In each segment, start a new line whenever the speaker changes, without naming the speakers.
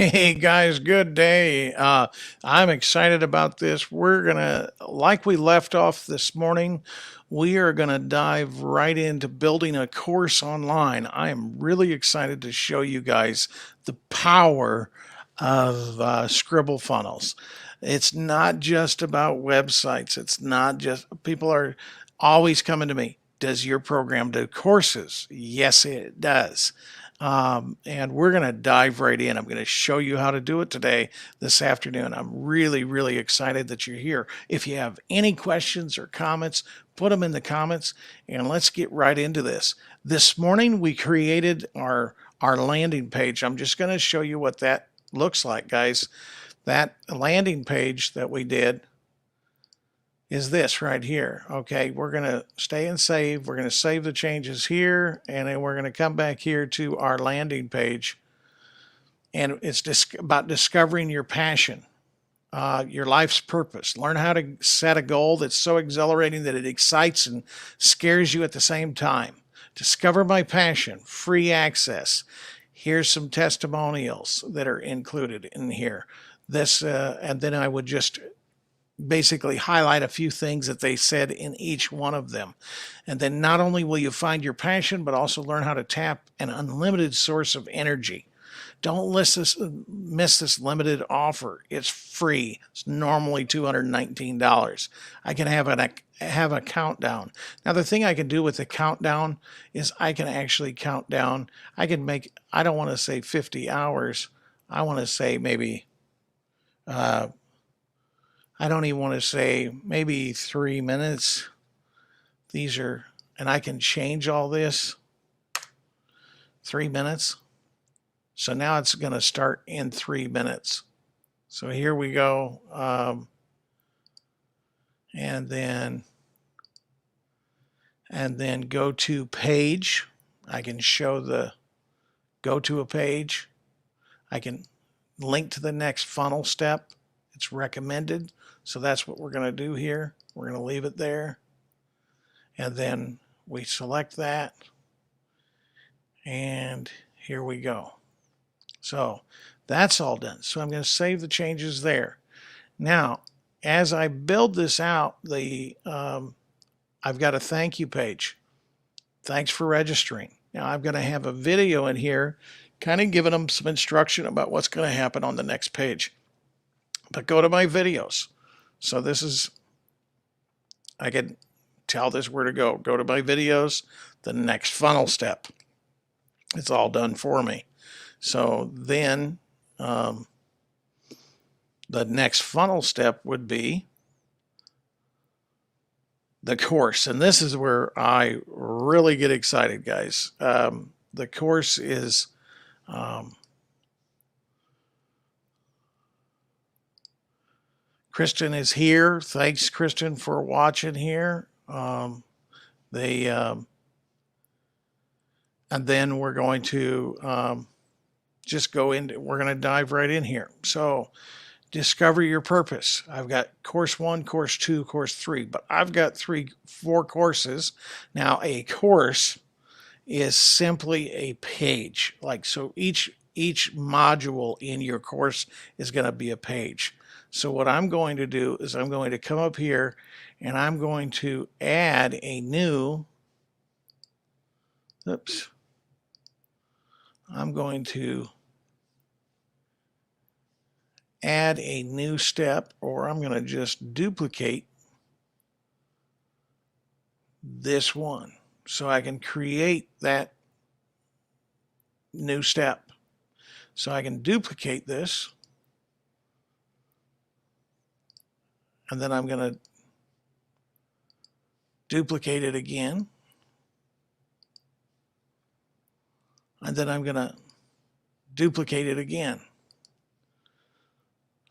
Hey guys, good day. I'm excited about this. We're gonna, like we left off this morning, we are gonna dive right into building a course online. I am really excited to show you guys the power of Scribble funnels. It's not just about websites. It's not just people are always coming to me. Does your program do courses? Yes, it does. And we're going to dive right in. I'm going to show you how to do it today, this afternoon. I'm really, really excited that you're here. If you have any questions or comments, put them in the comments and let's get right into this. This morning, we created our landing page. I'm just going to show you what that looks like, guys. That landing page that we did is this right here. Okay, we're going to stay and save. We're going to save the changes here, and then we're going to come back here to our landing page. And it's about discovering your passion, your life's purpose. Learn how to set a goal that's so exhilarating that it excites and scares you at the same time. Discover my passion, free access. Here's some testimonials that are included in here. And then I would just basically highlight a few things that they said in each one of them. And then not only will you find your passion, but also learn how to tap an unlimited source of energy. Don't miss this limited offer. It's free. It's normally $219. I can have a countdown. Now the thing I can do with the countdown is I can actually count down. I can make, I don't want to say 50 hours. I want to say maybe I don't even want to say maybe 3 minutes. These are, and I can change all this. 3 minutes. So now it's going to start in 3 minutes. So here we go. And then go to page. I can show the go to a page. I can link to the next funnel step. It's recommended. So that's what we're going to do here. We're going to leave it there. And then we select that. And here we go. So that's all done. So I'm going to save the changes there. Now, as I build this out, I've got a thank you page. Thanks for registering. Now I'm going to have a video in here kind of giving them some instruction about what's going to happen on the next page. But go to my videos. So this is, I can tell this where to go. Go to my videos, the next funnel step. It's all done for me. So then the next funnel step would be the course. And this is where I really get excited, guys. The course is Kristen is here. Thanks, Kristen, for watching here. And then we're going to just go into, we're going to dive right in here. So discover your purpose. I've got course 1, course 2, course 3, but I've got 4 courses. Now a course is simply a page. Like, so each module in your course is going to be a page. So what I'm going to do is I'm going to come up here and I'm going to add a new, I'm going to add a new step, or I'm going to just duplicate this one so I can create that new step. So I can duplicate this, and then I'm going to duplicate it again, and then I'm going to duplicate it again.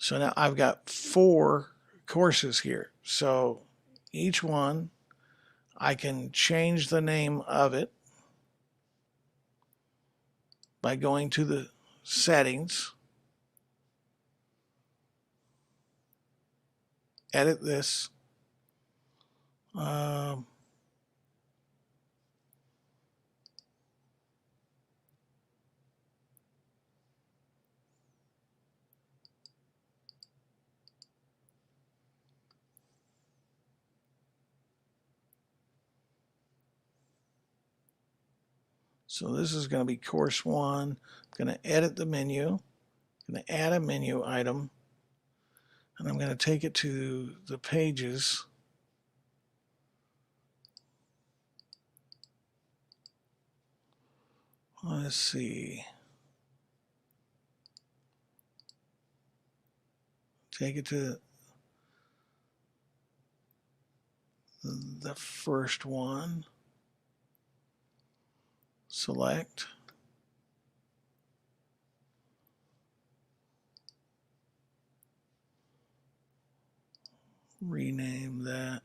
So now I've got 4 courses here. So each one, I can change the name of it by going to the settings, edit this. So this is going to be course 1. I'm going to edit the menu. I'm going to add a menu item. And I'm going to take it to the pages. Let's see. Take it to the first one. Select. Rename that.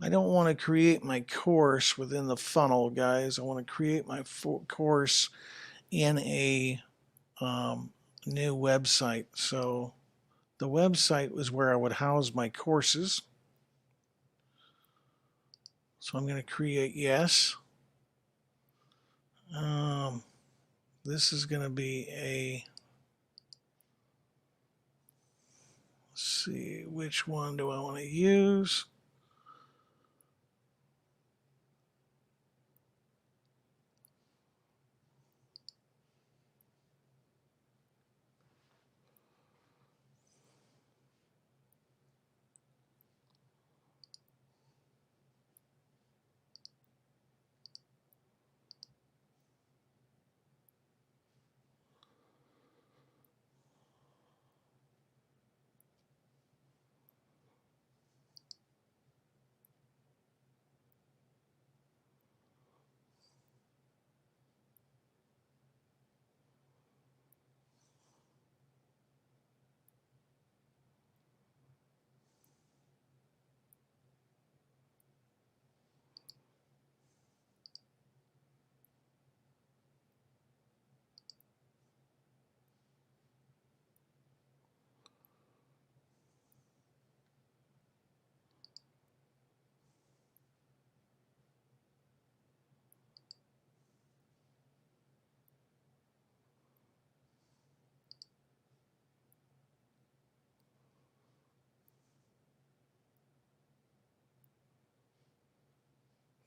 I don't want to create my course within the funnel, guys. I want to create my course in a new website. So the website was where I would house my courses. So I'm going to create yes. This is going to be a, let's see, which one do I want to use?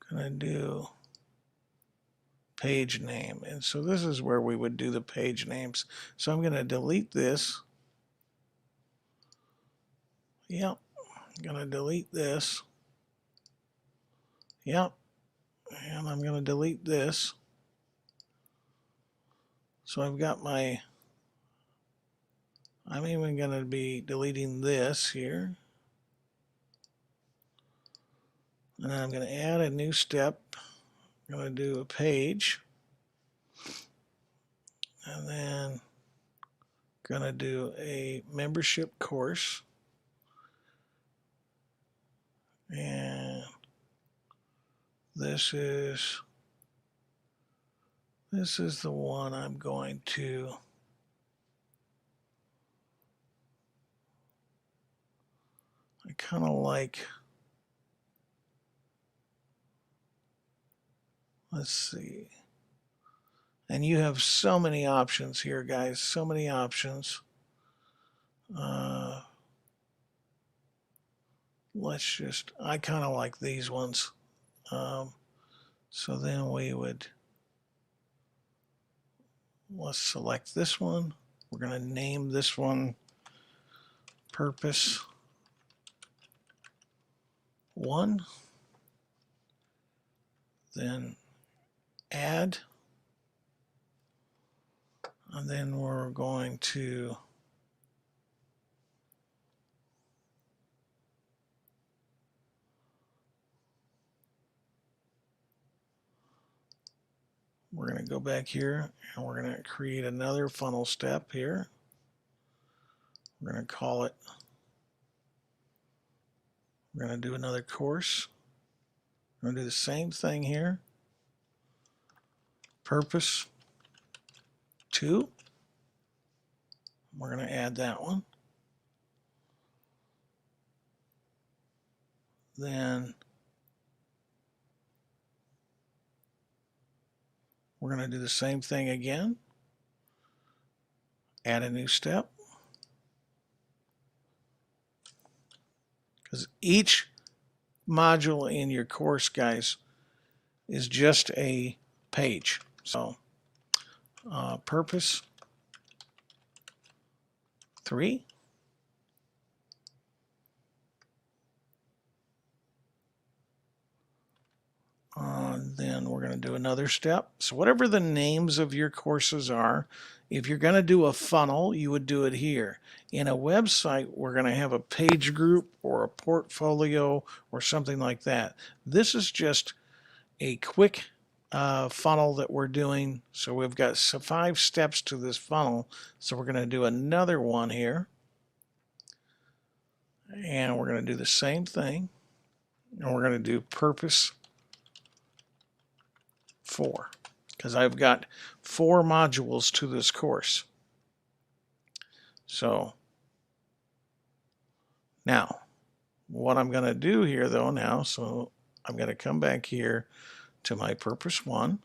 Going to do page name. And so this is where we would do the page names. So I'm going to delete this. Yep. I'm going to delete this. Yep. And I'm going to delete this. So I've got my, I'm even going to be deleting this here. And then I'm going to add a new step. I'm going to do a page. And then going to do a membership course. And this is the one I'm going to I kind of like, let's see. And you have so many options here, guys, so many options. Let's just, I kind of like these ones. So then we would, let's select this one. We're going to name this one Purpose 1. Then add. And then we're going to go back here and we're going to create another funnel step here. We're going to call it, we're going to do another course. We're going to do the same thing here. Purpose 2. We're going to add that one. Then We're going to do the same thing again. Add a new step. Because each module in your course, guys, is just a page. So purpose 3. Then we're going to do another step. So whatever the names of your courses are, if you're going to do a funnel, you would do it here. In a website, we're going to have a page group or a portfolio or something like that. This is just a quick funnel that we're doing. So we've got 5 steps to this funnel. So we're going to do another one here. And we're going to do the same thing. And we're going to do purpose 4, because I've got 4 modules to this course. So now what I'm going to do here though now, so I'm going to come back here to my purpose 1,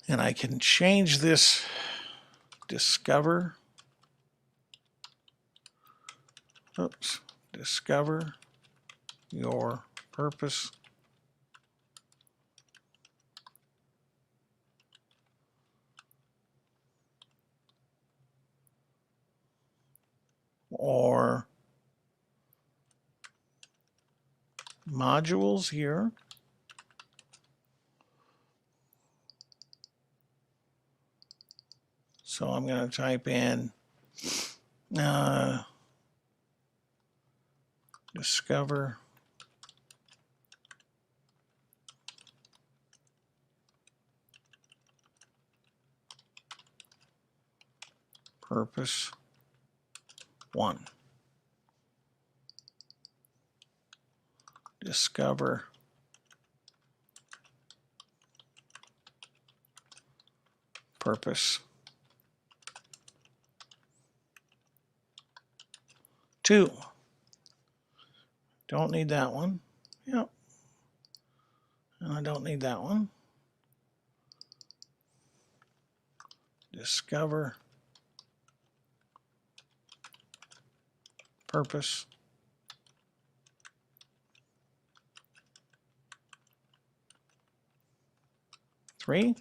and I can change this discover your purpose or modules here. So I'm going to type in discover purpose 1. Discover purpose 2. Don't need that one. Yep. And I don't need that one. Discover purpose 3.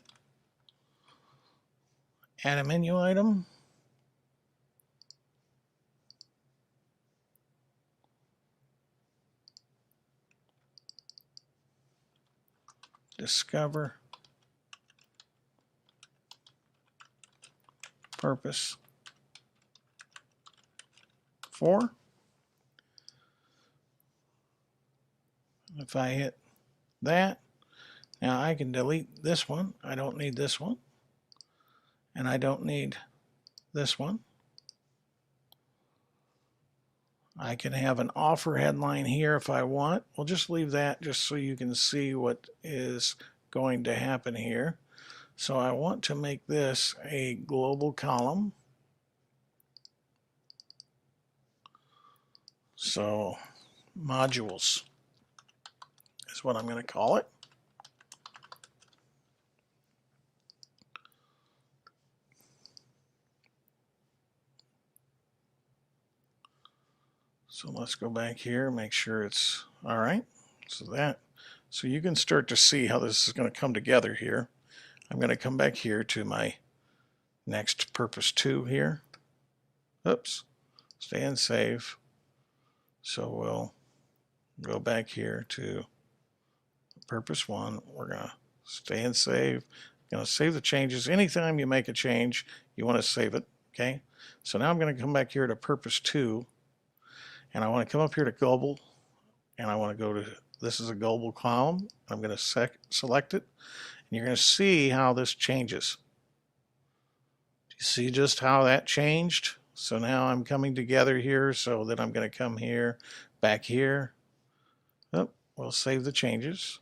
Add a menu item. Discover purpose 4. If I hit that, now I can delete this one. I don't need this one. And I don't need this one. I can have an offer headline here if I want. We'll just leave that just so you can see what is going to happen here. So I want to make this a global column. So modules is what I'm going to call it. So let's go back here, make sure it's all right. So you can start to see how this is going to come together here. I'm going to come back here to my next purpose 2 here. Oops, stay and save. So we'll go back here to purpose 1. We're going to stay and save. Going to save the changes. Anytime you make a change, you want to save it. Okay. So now I'm going to come back here to purpose 2. And I want to come up here to global, and I want to go to, this is a global column. I'm going to select it, and you're going to see how this changes. Do you see just how that changed? So now I'm coming together here, so that I'm going to come here, back here. Oh, we'll save the changes.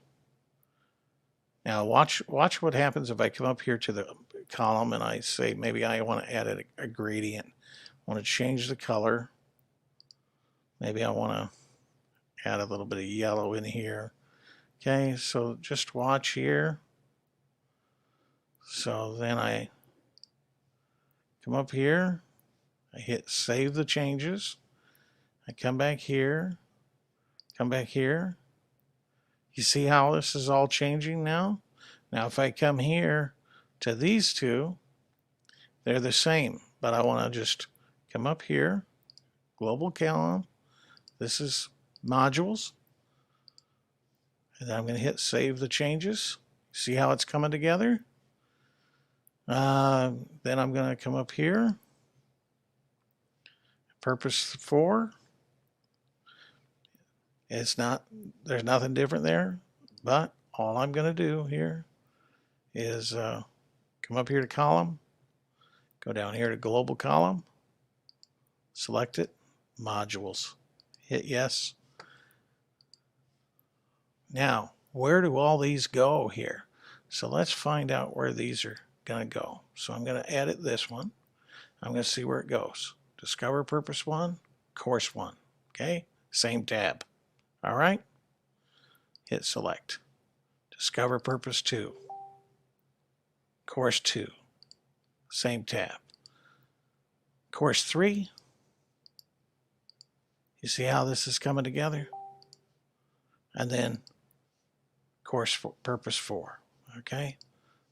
Now watch what happens if I come up here to the column and I say maybe I want to add a gradient. I want to change the color. Maybe I want to add a little bit of yellow in here, Okay, so just watch here. So then I come up here, I hit save the changes. I come back here, come back here. You see how this is all changing now? Now if I come here to these two, they're the same, but I want to just come up here, global column. This is modules. And then I'm going to hit save the changes. See how it's coming together? Then I'm going to come up here. Purpose 4. It's not, there's nothing different there, but all I'm going to do here is come up here to column, go down here to global column, select it, modules, hit yes. Now, where do all these go here? So let's find out where these are going to go. So I'm going to edit this one. I'm going to see where it goes. Discover Purpose 1, Course 1. Okay, same tab. All right, hit select. Discover Purpose 2, Course 2, same tab. Course 3, you see how this is coming together? And then Purpose 4, okay?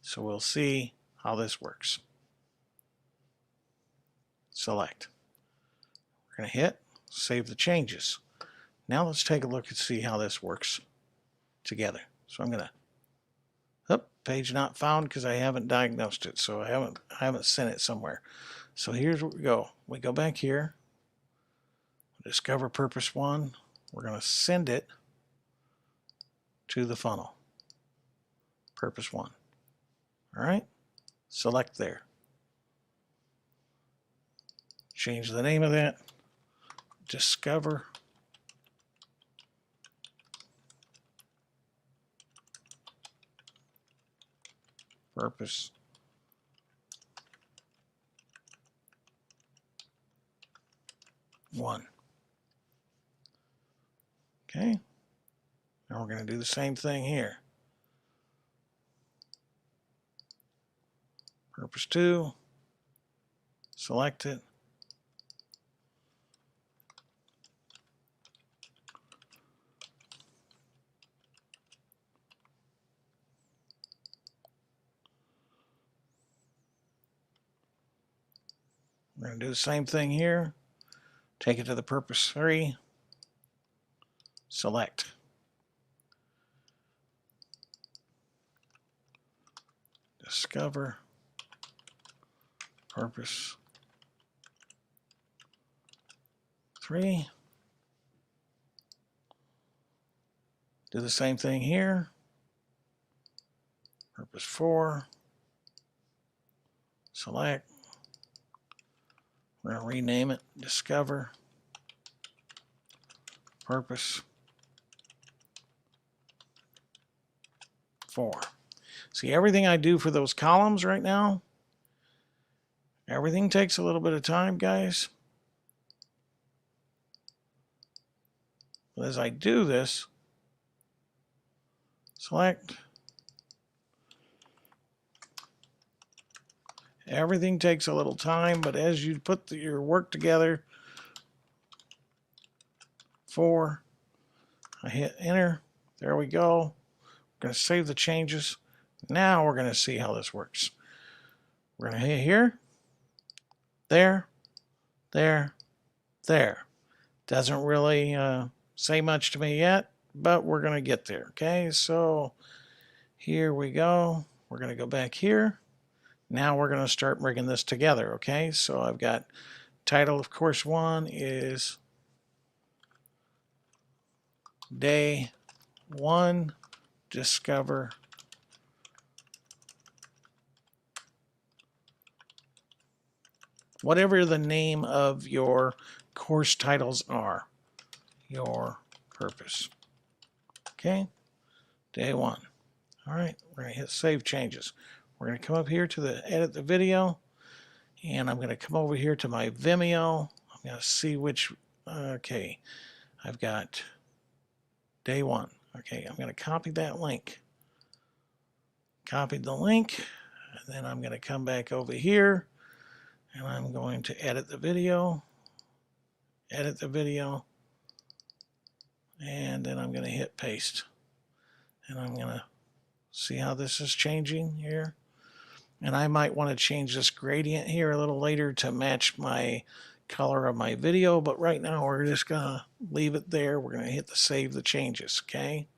So we'll see how this works. Select. We're going to hit save the changes. Now let's take a look and see how this works together. So I'm going to, page not found because I haven't diagnosed it, so I haven't sent it somewhere. So here's what we go. We go back here, discover Purpose 1. We're going to send it to the funnel. Purpose 1. All right, select there. Change the name of that. Discover Purpose 1. Okay. Now we're going to do the same thing here. Purpose 2. Select it. We're going to do the same thing here. Take it to the Purpose 3. Select. Discover Purpose 3. Do the same thing here. Purpose 4. Select. We're going to rename it Discover Purpose 4. See, everything I do for those columns right now, everything takes a little bit of time, guys. But as I do this, select. Everything takes a little time, but as you put your work together, 4, I hit enter. There we go. I'm going to save the changes. Now we're going to see how this works. We're going to hit here, there, there, there. Doesn't really say much to me yet, but we're going to get there. Okay, so here we go. We're going to go back here. Now we're going to start bringing this together. Okay, so I've got title of Course 1 is Day 1, Discover whatever the name of your course titles are, your purpose. Okay, Day 1. All right, we're going to hit Save Changes. We're going to come up here to the Edit the Video, and I'm going to come over here to my Vimeo. I'm going to see which, okay, I've got Day 1. Okay, I'm going to copy that link. Copied the link, and then I'm going to come back over here, and I'm going to edit the video, and then I'm going to hit paste. And I'm going to see how this is changing here. And I might want to change this gradient here a little later to match my color of my video, but right now we're just going to leave it there. We're going to hit the save the changes, okay?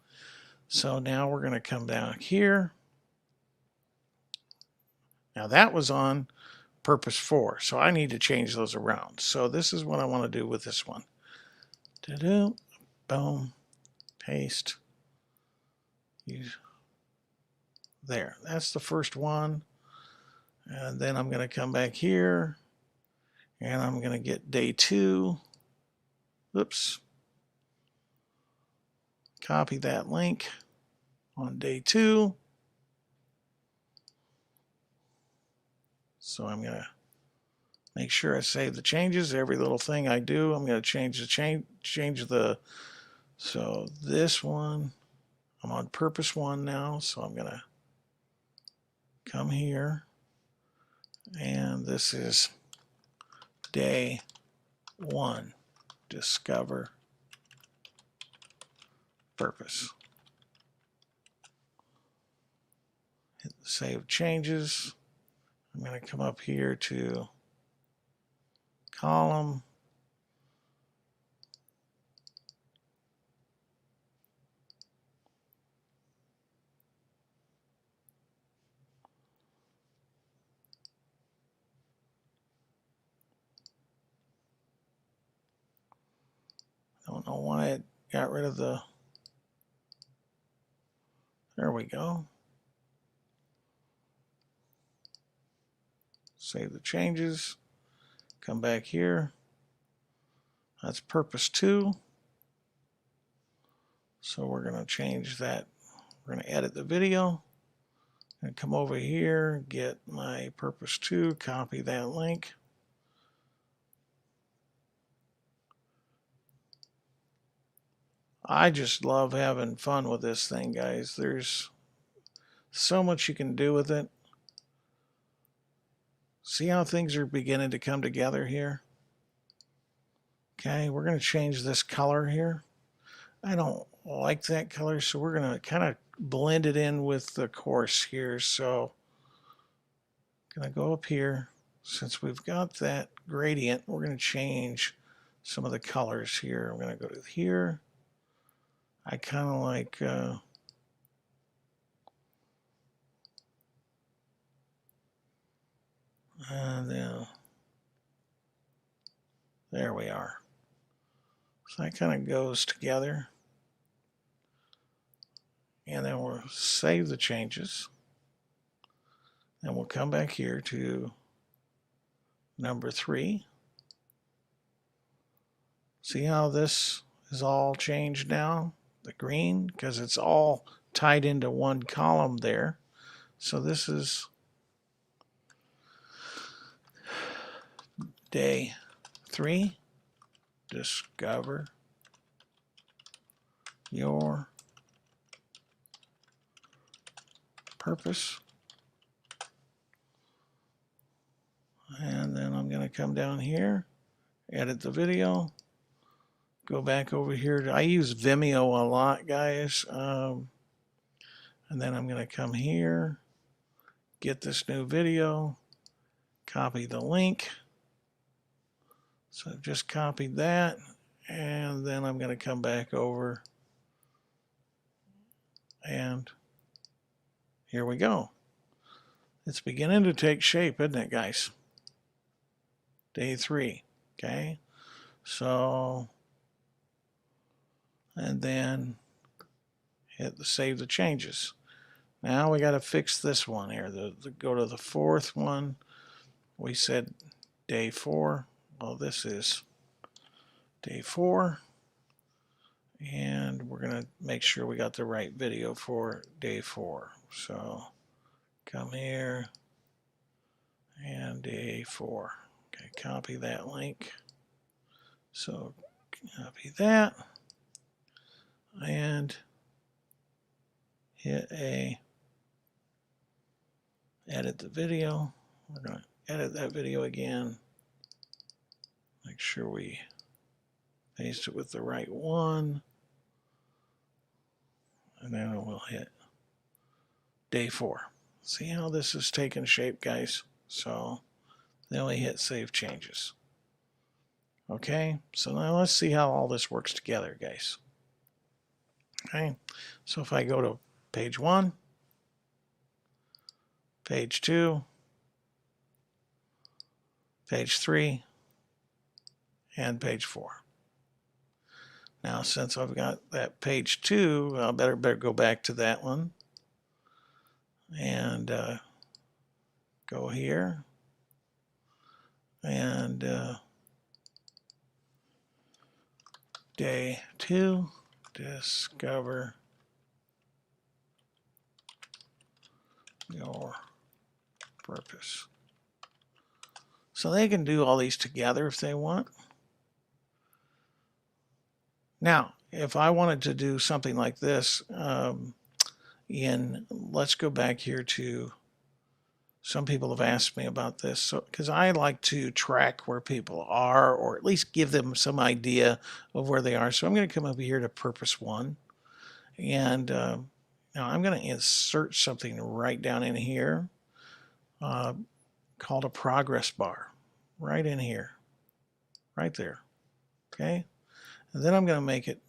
So now we're going to come down here. Now that was on purpose 4, so I need to change those around. So this is what I want to do with this one. Boom, paste. There, that's the first one. And then I'm going to come back here, and I'm going to get day 2. Oops. Copy that link on day 2. So I'm going to make sure I save the changes. Every little thing I do, I'm going to change the. So this one, I'm on purpose 1 now. So I'm going to come here, and this is day 1. Discover purpose. Hit save changes. I'm going to come up here to column. I don't know why it got rid of the. There we go. Save the changes. Come back here. That's purpose 2. So we're going to change that. We're going to edit the video. And come over here, get my purpose 2, copy that link. I just love having fun with this thing, guys. There's so much you can do with it. See how things are beginning to come together here? Okay, we're going to change this color here. I don't like that color, so we're going to kind of blend it in with the course here. So I'm going to go up here. Since we've got that gradient, we're going to change some of the colors here. I'm going to go to here. I kind of like and then there we are. So that kind of goes together. And then we'll save the changes. And we'll come back here to number 3. See how this is all changed now? The green, because it's all tied into one column there. So this is day 3. Discover your purpose. And then I'm going to come down here, edit the video, go back over here. I use Vimeo a lot, guys. And then I'm going to come here, get this new video, copy the link. So I've just copied that, and then I'm going to come back over, and here we go. It's beginning to take shape, isn't it, guys? Day 3, okay? So, and then hit the save the changes. Now we got to fix this one here. Go to the 4th one. We said day 4. Well, this is day 4. And we're going to make sure we got the right video for day 4. So come here and day 4. Okay, copy that link. So copy that. And hit edit the video. We're going to edit that video again. Make sure we paste it with the right one. And then we'll hit day 4. See how this is taking shape, guys? So then we hit save changes. Okay, so now let's see how all this works together, guys. Okay, so if I go to page 1, page 2, page 3, and page 4. Now, since I've got that page 2, I better go back to that one and go here and day 2, discover your purpose. So they can do all these together if they want. Now, if I wanted to do something like this, let's go back here to, some people have asked me about this, so because I like to track where people are, or at least give them some idea of where they are. So I'm going to come over here to purpose 1, and now I'm going to insert something right down in here called a progress bar, right in here, right there. Okay, and then I'm going to make it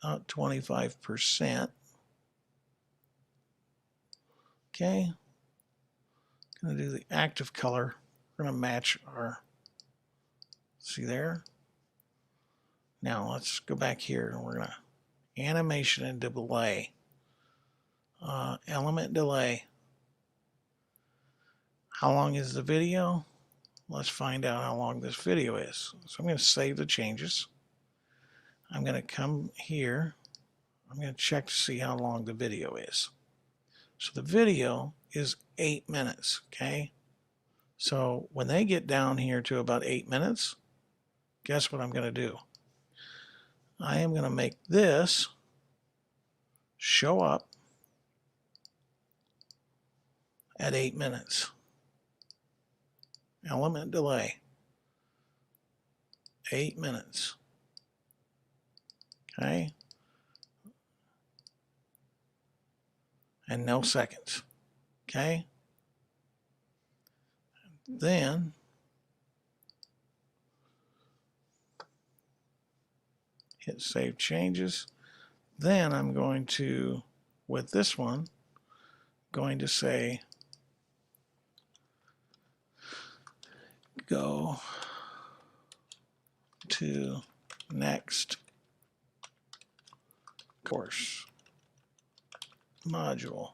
25%. Okay, going to do the active color. We're going to match our, see there. Now let's go back here and we're going to animation and delay. Element delay. How long is the video? Let's find out how long this video is. So I'm going to save the changes. I'm going to come here. I'm going to check to see how long the video is. So the video is 8 minutes, okay? So when they get down here to about 8 minutes, guess what I'm going to do? I am going to make this show up at 8 minutes. Element delay, 8 minutes. Okay, and no seconds. Okay, then hit save changes. Then I'm going to, with this one, going to say go to next course module.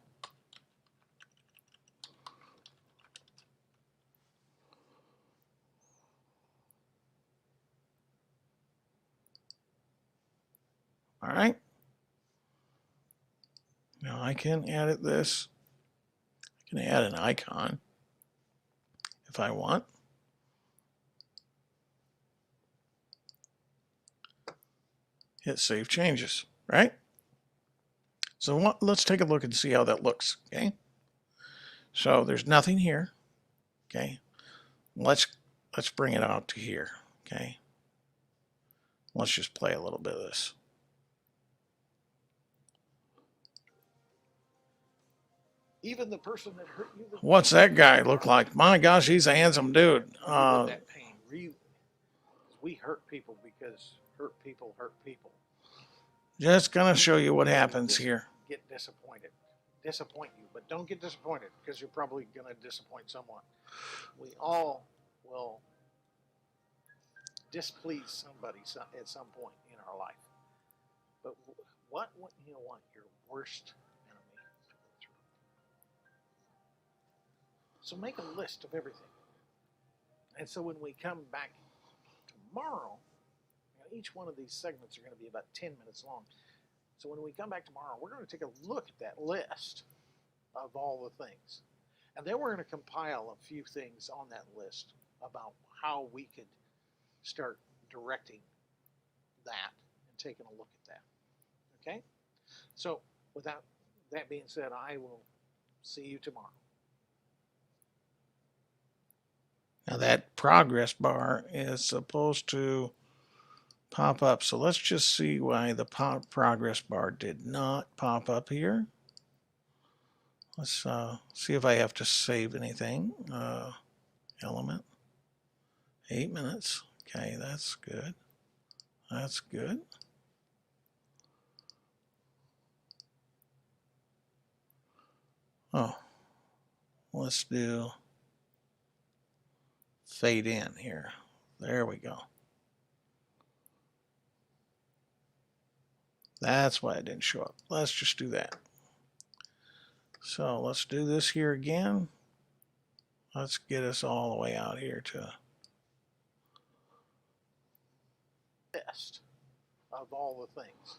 All right. Now I can edit this. I can add an icon if I want. Hit save changes, right? So let's take a look and see how that looks, okay? So there's nothing here, okay? Let's bring it out to here, okay? Let's just play a little bit of this.
Even the person that hurt you.
What's that guy look like? My gosh, he's a handsome dude.
That pain really. We hurt people because hurt people hurt people.
Just gonna show you what happens here.
Get disappointed. Disappoint you, but don't get disappointed because you're probably gonna disappoint someone. We all will displease somebody at some point in our life. But what you know what your worst enemy to go through. So make a list of everything. And so when we come back tomorrow, each one of these segments are going to be about 10 minutes long. So when we come back tomorrow, we're going to take a look at that list of all the things. And then we're going to compile a few things on that list about how we could start directing that and taking a look at that. Okay? So, without that being said, I will see you tomorrow.
Now that progress bar is supposed to pop up. So let's just see why the progress bar did not pop up here. Let's see if I have to save anything. Element. 8 minutes. Okay, that's good. That's good. Oh, let's do fade in here. There we go. That's why it didn't show up. Let's just do that. So let's do this here again. Let's get us all the way out here to
List of all the things.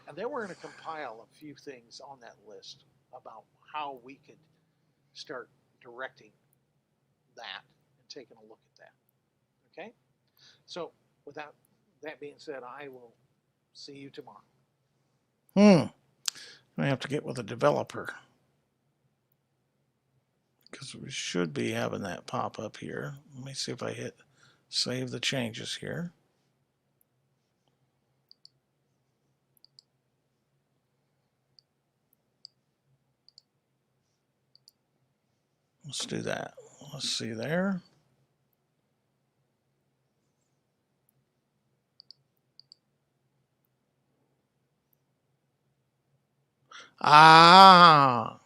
And then we're going to compile a few things on that list about how we could start directing that and taking a look at that. Okay? So, without that being said, I will see you tomorrow.
I have to get with a developer because we should be having that pop up here. Let me see if I hit save the changes here. Let's do that. Let's see there. Ah,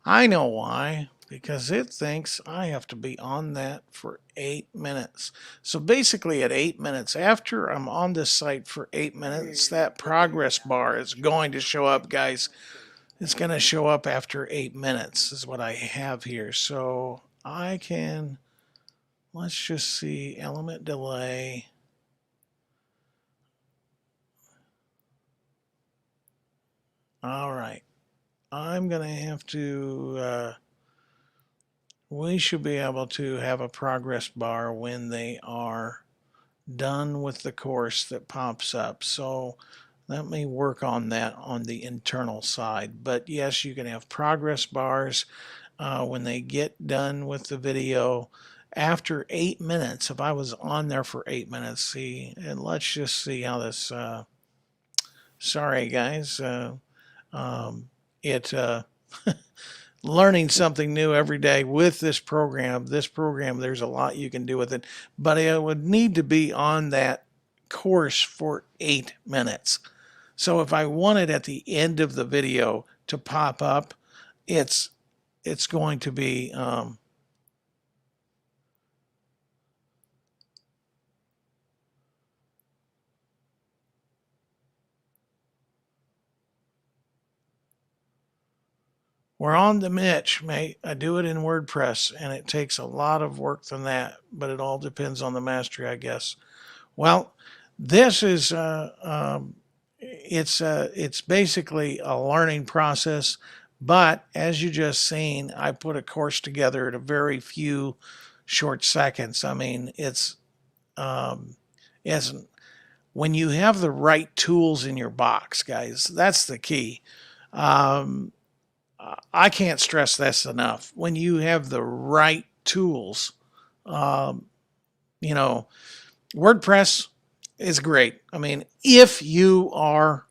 I know why. Because it thinks I have to be on that for 8 minutes. So basically at 8 minutes, after I'm on this site for 8 minutes, that progress bar is going to show up, guys. It's going to show up after 8 minutes is what I have here. So I can, let's just see, element delay. All right. I'm going to have to, we should be able to have a progress bar when they are done with the course that pops up. So let me work on that on the internal side. But yes, you can have progress bars when they get done with the video after 8 minutes. If I was on there for 8 minutes, see, and let's just see how this, sorry guys, learning something new every day with this program. This program, there's a lot you can do with it, but it would need to be on that course for 8 minutes. So if I want it at the end of the video to pop up, it's going to be we're on the Mitch, mate. I do it in WordPress, and it takes a lot of work than that, but it all depends on the mastery, I guess. Well, this is it's basically a learning process, but as you just seen, I put a course together in a very few short seconds. I mean, it's when you have the right tools in your box, guys. That's the key. I can't stress this enough. When you have the right tools, you know, WordPress is great. I mean, if you know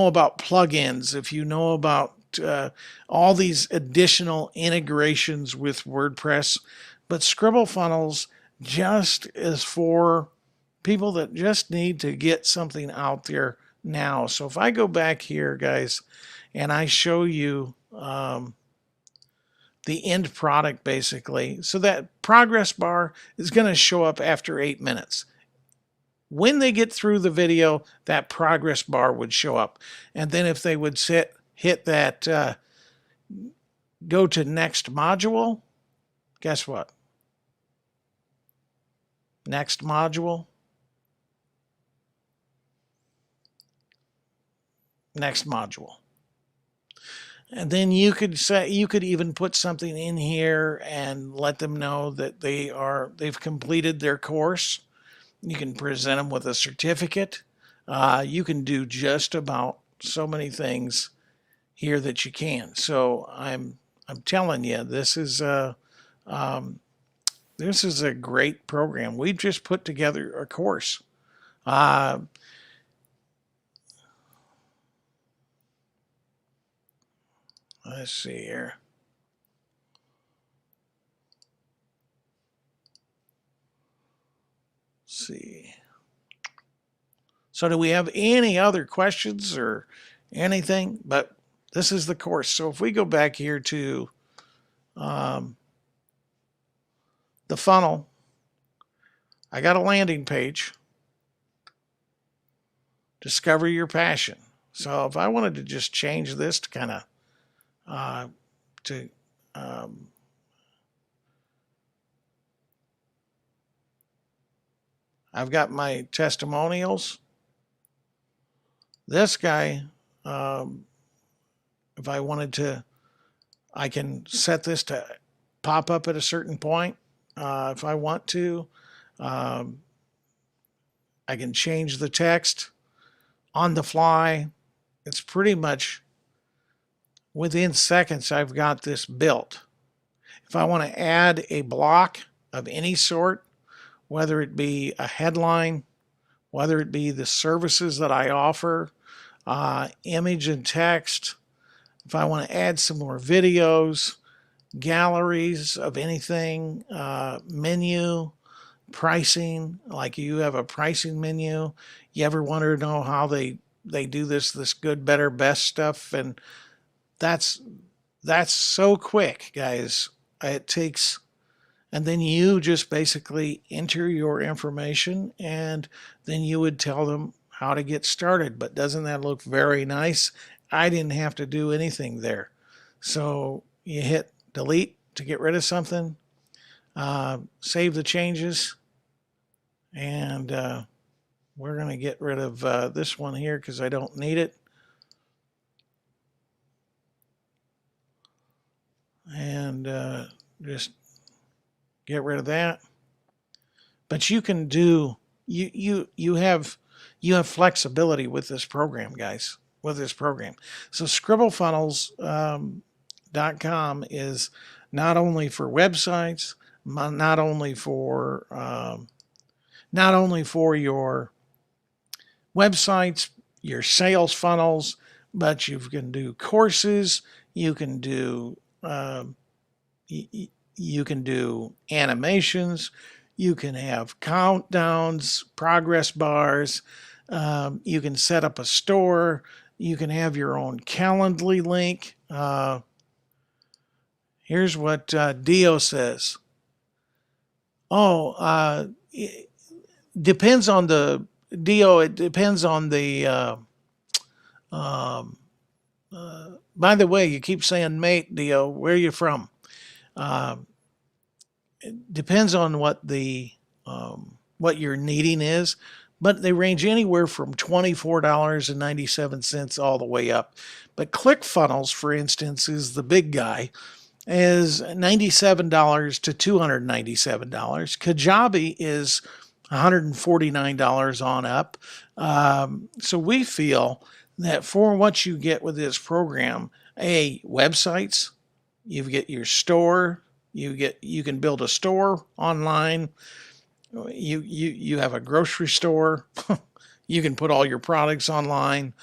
about plugins, if you know about all these additional integrations with WordPress, but ScribbleFunnels just is for people that just need to get something out there now. So if I go back here, guys, and I show you the end product basically, so that progress bar is going to show up after 8 minutes. When they get through the video, that progress bar would show up. And then if they would hit that go to next module, guess what? Next module. Next module. And then you could say, you could even put something in here and let them know that they've completed their course. You can present them with a certificate. You can do just about so many things here that you can. So I'm telling you, um, this is a great program. We've just put together a course. Uh, let's see here. Let's see. So do we have any other questions or anything? But this is the course. So if we go back here to um, the funnel, I got a landing page. Discover your passion. So if I wanted to just change this to kind of to I've got my testimonials. This guy, if I wanted to, I can set this to pop up at a certain point. If I want to, um, I can change the text on the fly. It's pretty much within seconds, I've got this built. If I want to add a block of any sort, whether it be a headline, whether it be the services that I offer, image and text, if I want to add some more videos, galleries of anything, menu, pricing, like you have a pricing menu. You ever want to know how they do this good, better, best stuff? And that's so quick, guys. It takes, and then you just basically enter your information and then you would tell them how to get started. But doesn't that look very nice? I didn't have to do anything there. So you hit delete to get rid of something, save the changes, and we're going to get rid of this one here because I don't need it. And just get rid of that. But you can do you have flexibility with this program, guys. With this program, so ScribbleFunnels.com is not only for websites, not only for your websites, your sales funnels, but you can do courses. You can do you can do animations. You can have countdowns, progress bars. You can set up a store. You can have your own Calendly link. Here's what Dio says. Oh, it depends on the Dio. It depends on the. By the way, you keep saying mate, Dio. Where are you from? It depends on what the what your needing is, but they range anywhere from $24.97 all the way up. But ClickFunnels, for instance, is the big guy, is $97 to $297. Kajabi is $149 on up. So we feel that for what you get with this program, websites, you get your store, you can build a store online. You have a grocery store. You can put all your products online.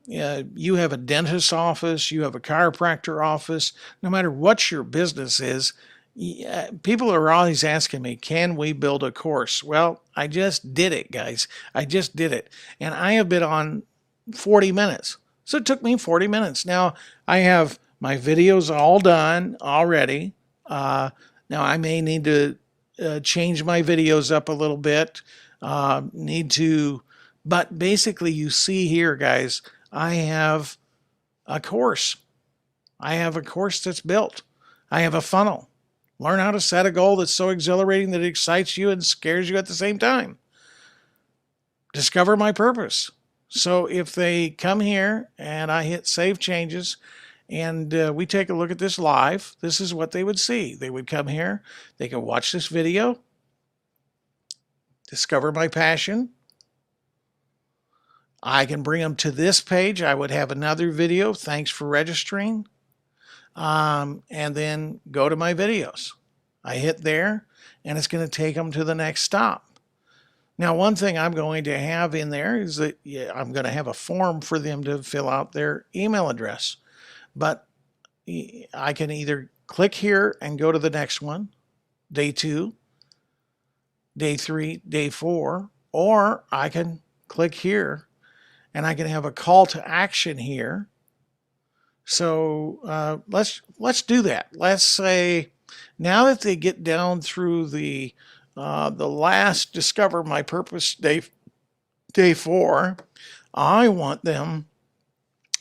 You have a dentist's office. You have a chiropractor office. No matter what your business is, people are always asking me, can we build a course? Well, I just did it, guys. I just did it. And I have been on 40 minutes. So it took me 40 minutes. Now I have my videos all done already. Now I may need to change my videos up a little bit. But basically you see here, guys, I have a course. I have a course that's built. I have a funnel. Learn how to set a goal that's so exhilarating that it excites you and scares you at the same time. Discover my purpose. So if they come here and I hit save changes and we take a look at this live, this is what they would see. They would come here, they can watch this video, discover my passion. I can bring them to this page. I would have another video. Thanks for registering. And then go to my videos. I hit there and it's going to take them to the next stop. Now, one thing I'm going to have in there is that I'm going to have a form for them to fill out their email address. But I can either click here and go to the next one, day 2, day 3, day 4, or I can click here and I can have a call to action here. So let's do that. Let's say now that they get down through the last discover my purpose day 4, I want them,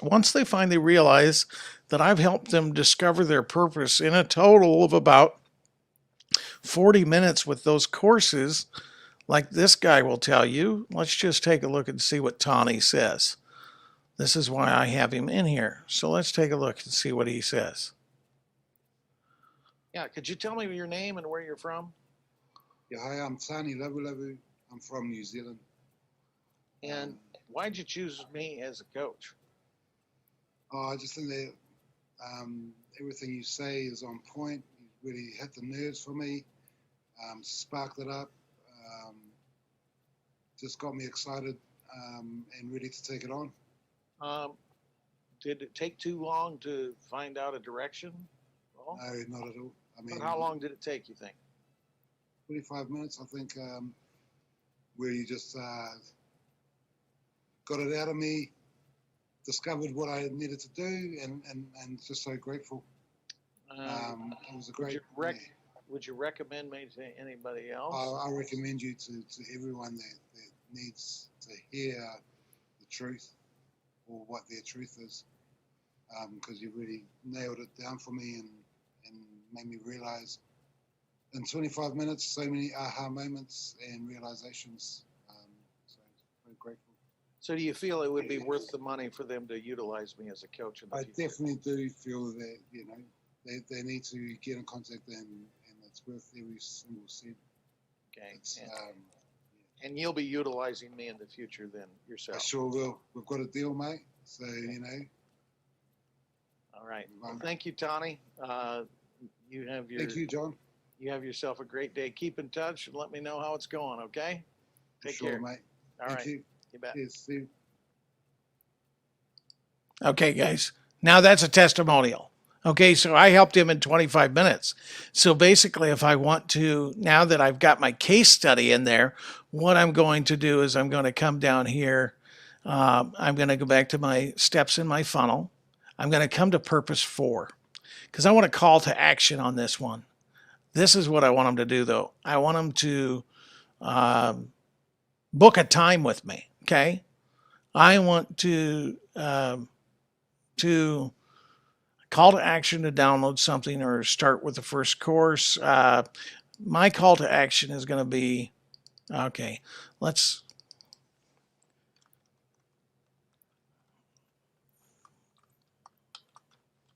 once they finally realize that I've helped them discover their purpose in a total of about 40 minutes with those courses, like this guy will tell you. Let's just take a look and see what Tawny says. This is why I have him in here. So let's take a look and see what he says.
Yeah, could you tell me your name and where you're from?
Yeah, hi, I'm Tani Labu. I'm from New Zealand.
And why'd you choose me as a coach?
Oh, I just think that everything you say is on point. You really hit the nerves for me, sparked it up, just got me excited and ready to take it on.
Did it take too long to find out a direction? Well,
No, not at all. I mean,
but how long did it take, you think?
25 minutes, I think, where you just got it out of me, discovered what I needed to do, and just so grateful. It was a great.
Would you recommend me to anybody else?
I recommend you to everyone that needs to hear the truth or what their truth is, because you really nailed it down for me and made me realize in 25 minutes so many aha moments and realizations. So very grateful.
So do you feel it would be worth the money for them to utilize me as a coach in the future?
I definitely do feel that, you know, they need to get in contact and it's worth every single cent.
Okay. And you'll be utilizing me in the future then yourself.
I sure will. We've got a deal, mate. So, okay. You know.
All right. Well, thank you, Tawny. You have your.
Thank you, John.
You have yourself a great day. Keep in touch and let me know how it's going, okay? Take
care,
mate.
All
right.
Thank you.
You bet.
Yes, see you.
Okay, guys. Now that's a testimonial. Okay, so I helped him in 25 minutes. So basically, if I want to, now that I've got my case study in there, what I'm going to do is I'm going to come down here. I'm going to go back to my steps in my funnel. I'm going to come to purpose 4 because I want a call to action on this one. This is what I want them to do, though. I want them to book a time with me, okay? I want to call to action to download something or start with the first course. My call to action is going to be, okay, let's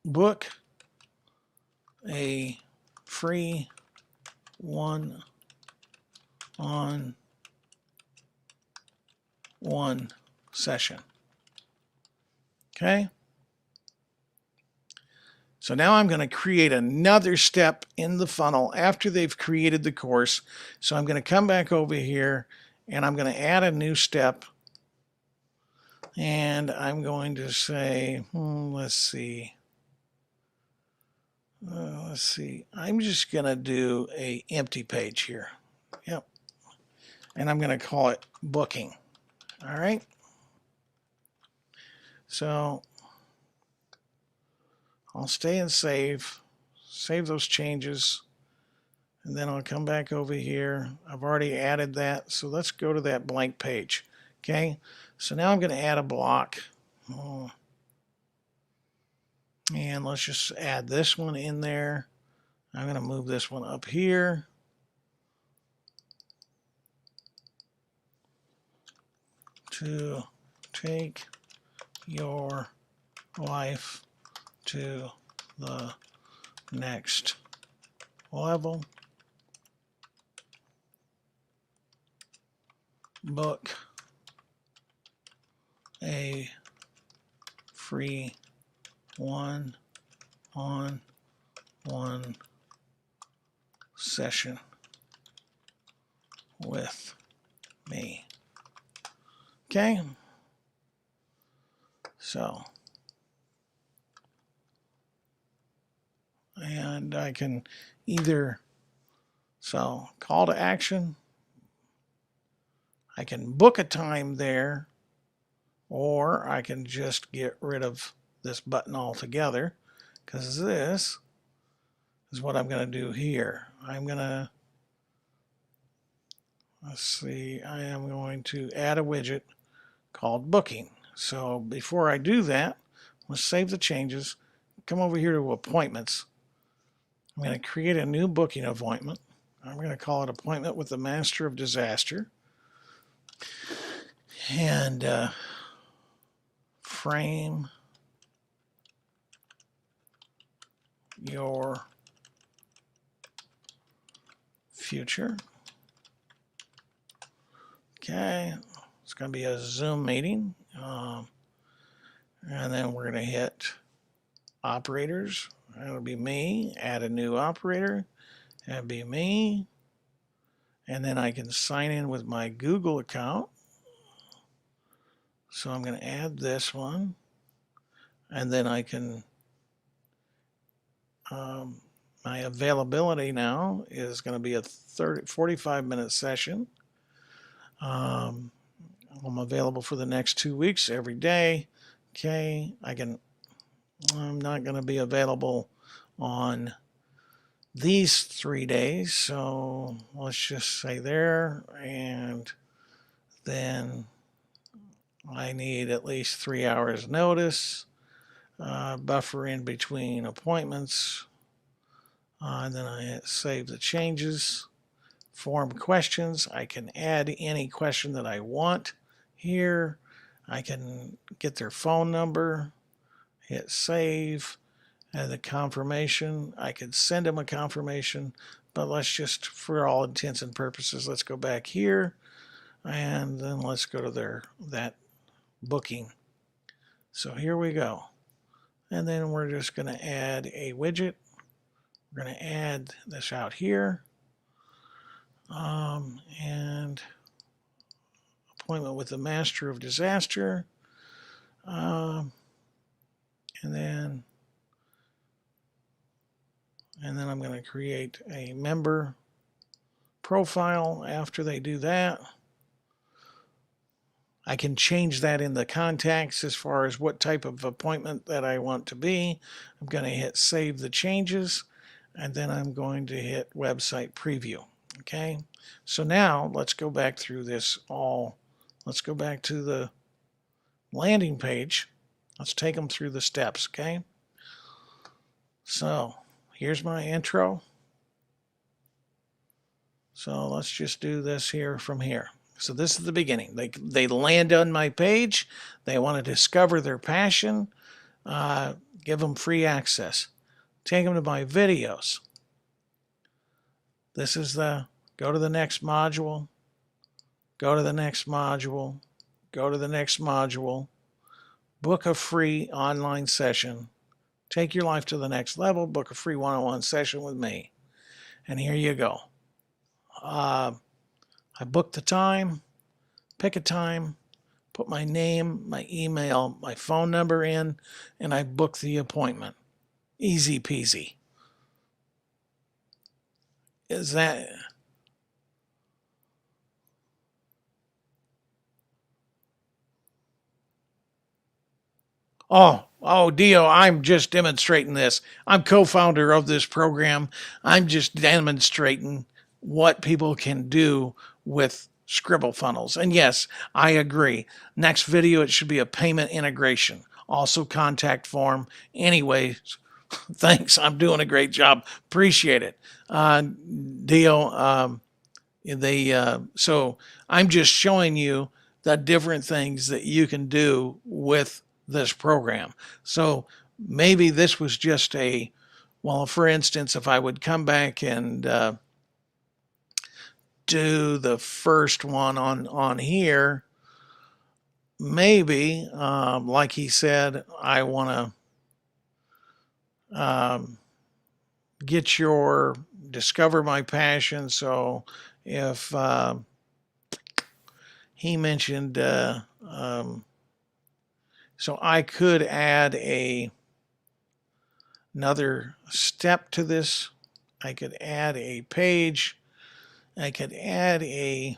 book a free one-on-one session. Okay. So now I'm going to create another step in the funnel after they've created the course. So I'm going to come back over here and I'm going to add a new step. And I'm going to say, let's see. I'm just going to do a empty page here. Yep. And I'm going to call it booking. All right. So I'll stay and save those changes, and then I'll come back over here. I've already added that, so let's go to that blank page. Okay, so now I'm going to add a block, and let's just add this one in there. I'm going to move this one up here. To take your life to the next level. Book a free one-on-one session with me. Okay? So, and I can either, so call to action, I can book a time there, or I can just get rid of this button altogether, because this is what I'm going to do here. I'm going to, let's see, I am going to add a widget called booking. So before I do that, let's save the changes, come over here to appointments. I'm going to create a new booking appointment. I'm going to call it appointment with the Master of Disaster. And frame your future. Okay, it's going to be a Zoom meeting. And then we're going to hit operators. That'll be me. Add a new operator. That'll be me. And then I can sign in with my Google account. So I'm going to add this one. And then I can, my availability now is going to be a 45-minute session. I'm available for the next 2 weeks every day. Okay, I'm not going to be available on these 3 days, so let's just say there, and then I need at least 3 hours notice, buffer in between appointments, and then I hit save the changes. Form questions, I can add any question that I want here. I can get their phone number, hit save, and the confirmation. I could send them a confirmation, but let's just, for all intents and purposes, let's go back here, and then let's go to that booking. So here we go. And then we're just going to add a widget. We're going to add this out here. And appointment with the Master of Disaster. And then I'm going to create a member profile after they do that. I can change that in the contacts as far as what type of appointment that I want to be. I'm going to hit save the changes, and then I'm going to hit website preview. Okay, so now let's go back through this all. Let's go back to the landing page. Let's take them through the steps, okay? So here's my intro. So let's just do this here from here. So this is the beginning. They land on my page. They want to discover their passion. Give them free access. Take them to my videos. This is go to the next module. Go to the next module. Go to the next module. Book a free online session. Take your life to the next level. Book a free one-on-one session with me. And here you go. I booked the time. Pick a time. Put my name, my email, my phone number in, and I book the appointment. Easy peasy. Is that... Oh, Dio, I'm just demonstrating this. I'm co-founder of this program. I'm just demonstrating what people can do with Scribble funnels. And yes, I agree. Next video, it should be a payment integration. Also contact form. Anyways, thanks. I'm doing a great job. Appreciate it. Dio, so I'm just showing you the different things that you can do with this program. So maybe this was just a, well, for instance, if I would come back and do the first one on here, maybe, like he said, I want to discover my passion. So if he mentioned, so I could add another step to this. I could add a page. I could add a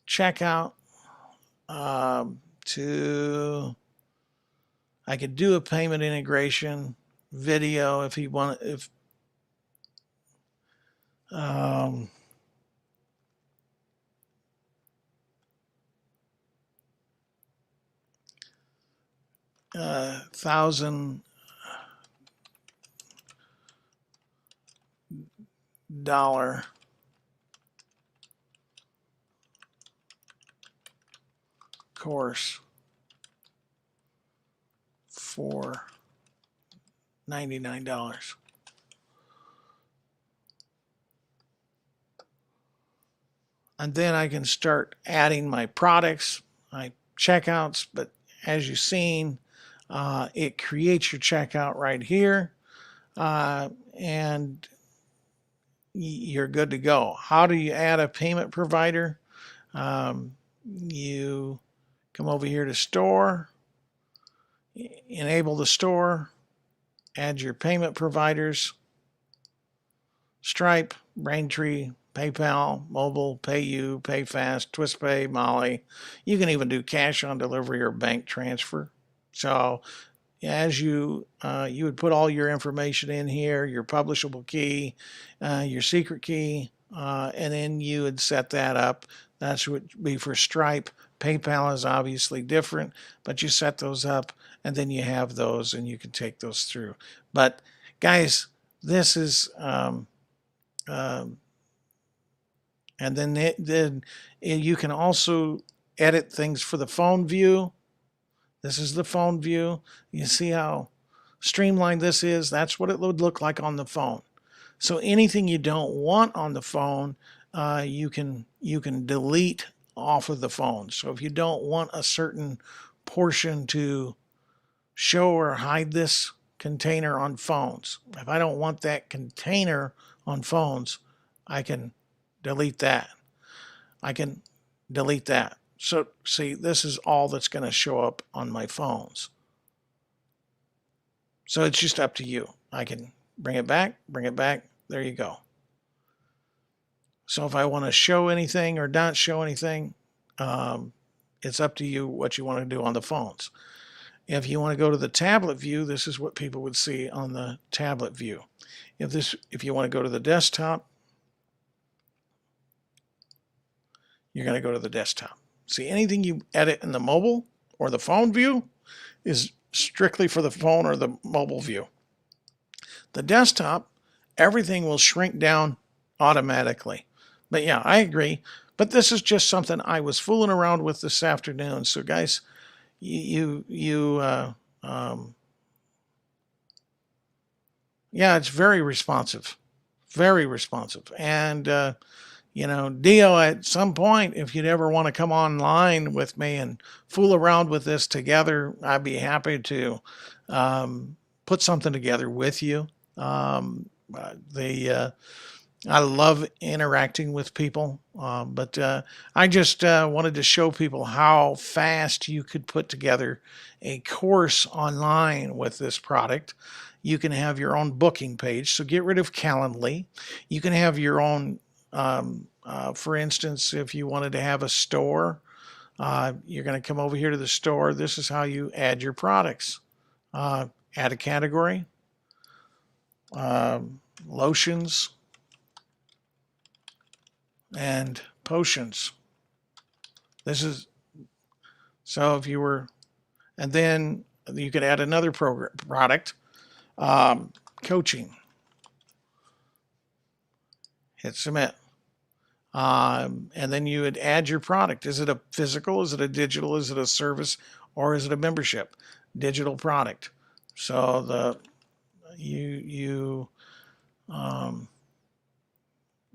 checkout to. I could do a payment integration video if he wanted. If $1,000 course for $99. And then I can start adding my products, my checkouts. But as you've seen, it creates your checkout right here, and you're good to go. How do you add a payment provider? You come over here to store, enable the store, add your payment providers, Stripe, Braintree, PayPal, Mobile, PayU, PayFast, TwistPay, Molly. You can even do cash on delivery or bank transfer. So as you would put all your information in here, your publishable key, your secret key, and then you would set that up. That would be for Stripe. PayPal is obviously different, but you set those up and then you have those and you can take those through. But guys, this is and then you can also edit things for the phone view. This is the phone view. You see how streamlined this is? That's what it would look like on the phone. So anything you don't want on the phone, you can delete off of the phone. So if you don't want a certain portion to show or hide this container on phones, if I don't want that container on phones, I can delete that. I can delete that. So see, this is all that's going to show up on my phones. So it's just up to you. I can bring it back. There you go. So if I want to show anything or not show anything, it's up to you what you want to do on the phones. If you want to go to the tablet view, this is what people would see on the tablet view. If you want to go to the desktop, you're going to go to the desktop. See, anything you edit in the mobile or the phone view is strictly for the phone or the mobile view. The desktop, everything will shrink down automatically. But yeah, I agree. But this is just something I was fooling around with this afternoon. So guys, yeah, it's very responsive, and Dio, at some point, if you'd ever want to come online with me and fool around with this together, I'd be happy to put something together with you. I love interacting with people, but I just wanted to show people how fast you could put together a course online with this product. You can have your own booking page, so get rid of Calendly. You can have your own, for instance, if you wanted to have a store, you're going to come over here to the store. This is how you add your products. Add a category, lotions, and potions. This is, so if you were, and then you could add another product, coaching. Hit submit. And then you would add your product. Is it a physical? Is it a digital? Is it a service? Or is it a membership? digital product. So the you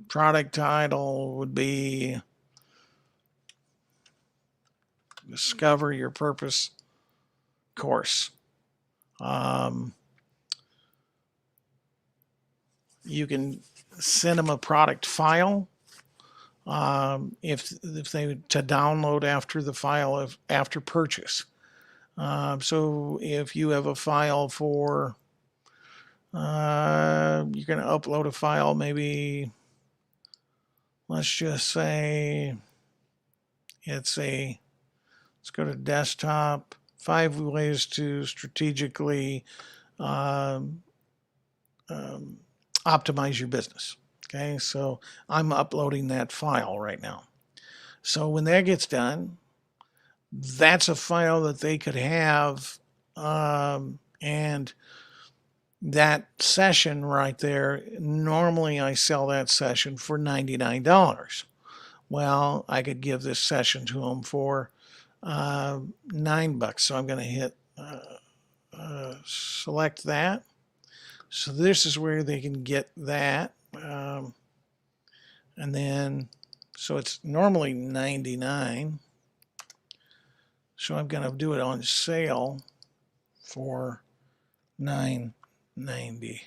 product title would be Discover Your Purpose course. You can send them a product file if they to download after the file of after purchase. So if you have a file for you're going to upload a file, maybe let's just say let's go to desktop, 5 ways to strategically optimize your business. Okay, so I'm uploading that file right now. So when that gets done, that's a file that they could have, and that session right there, normally I sell that session for $99. Well, I could give this session to them for $9. So I'm going to hit select that. So this is where they can get that. And then, so it's normally $99. So I'm going to do it on sale for $9.97.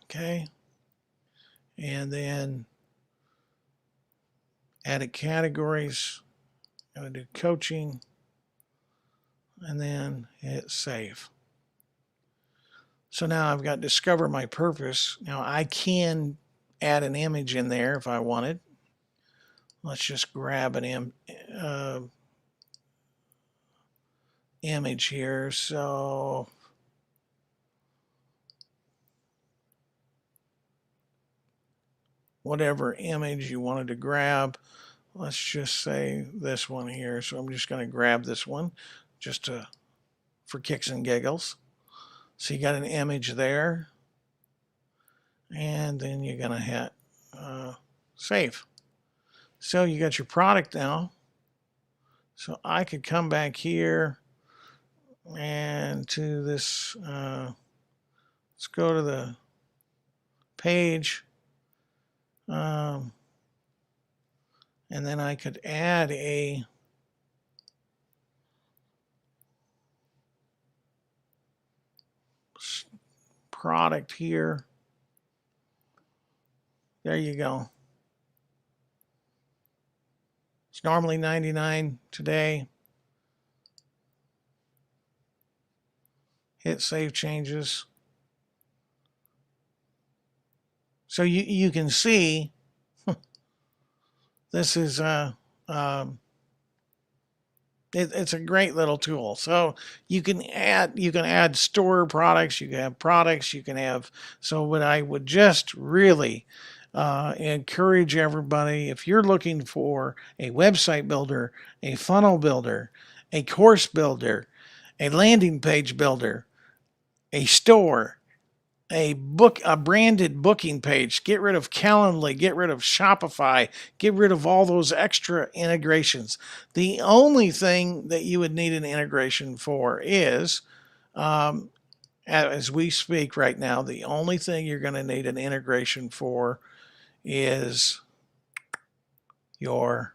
Okay. And then added categories. I'm going to do coaching. And then hit save. So now I've got Discover My Purpose. Now I can add an image in there if I wanted. Let's just grab an image here. So whatever image you wanted to grab, let's just say this one here. So I'm just going to grab this one just for kicks and giggles. So you got an image there, and then you're going to hit save. So you got your product now. So I could come back here and to this, let's go to the page, and then I could add a product here. There you go. It's normally $99 today. Hit save changes. So you can see this is it's a great little tool. So you can add store products, you can have products, you can have. So what I would just really encourage everybody, if you're looking for a website builder, a funnel builder, a course builder, a landing page builder, a store, a branded booking page, get rid of Calendly, get rid of Shopify, get rid of all those extra integrations. The only thing that you would need an integration for is, as we speak right now, the only thing you're going to need an integration for is your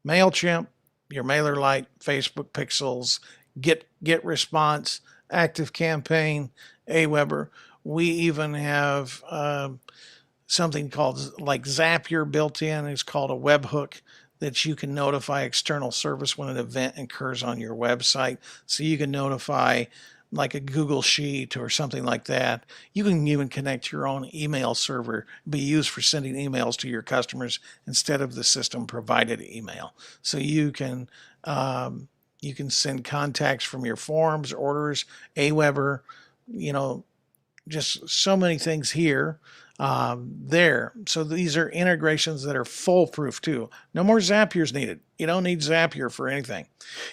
MailChimp, your MailerLite, Facebook Pixels, GetResponse, ActiveCampaign, Aweber. We even have something called like Zapier built in. It's called a webhook that you can notify external service when an event occurs on your website. So you can notify like a Google Sheet or something like that. You can even connect your own email server, be used for sending emails to your customers instead of the system provided email. So you can send contacts from your forms, orders, Aweber, just so many things here, there. So these are integrations that are foolproof too. No more Zapiers needed. You don't need Zapier for anything.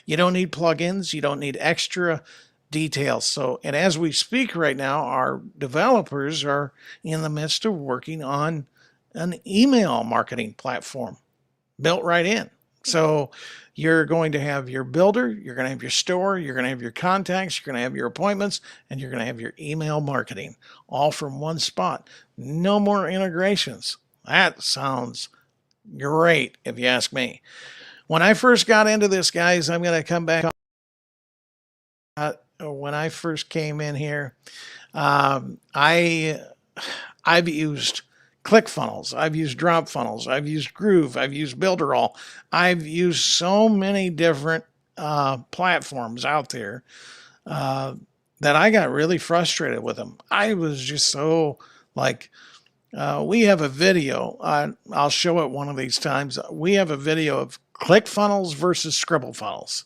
You don't need plugins. You don't need extra details. So, and as we speak right now, our developers are in the midst of working on an email marketing platform. built right in. So you're going to have your builder, you're going to have your store, you're going to have your contacts, you're going to have your appointments, and you're going to have your email marketing all from one spot. No more integrations. That sounds great if you ask me. When I first got into this, guys, I'm going to come back. When I first came in here, I've used ClickFunnels, I've used DropFunnels, I've used Groove, I've used Builderall, I've used so many different platforms out there that I got really frustrated with them. I was just so like, we have a video. I'll show it one of these times. We have a video of ClickFunnels versus ScribbleFunnels.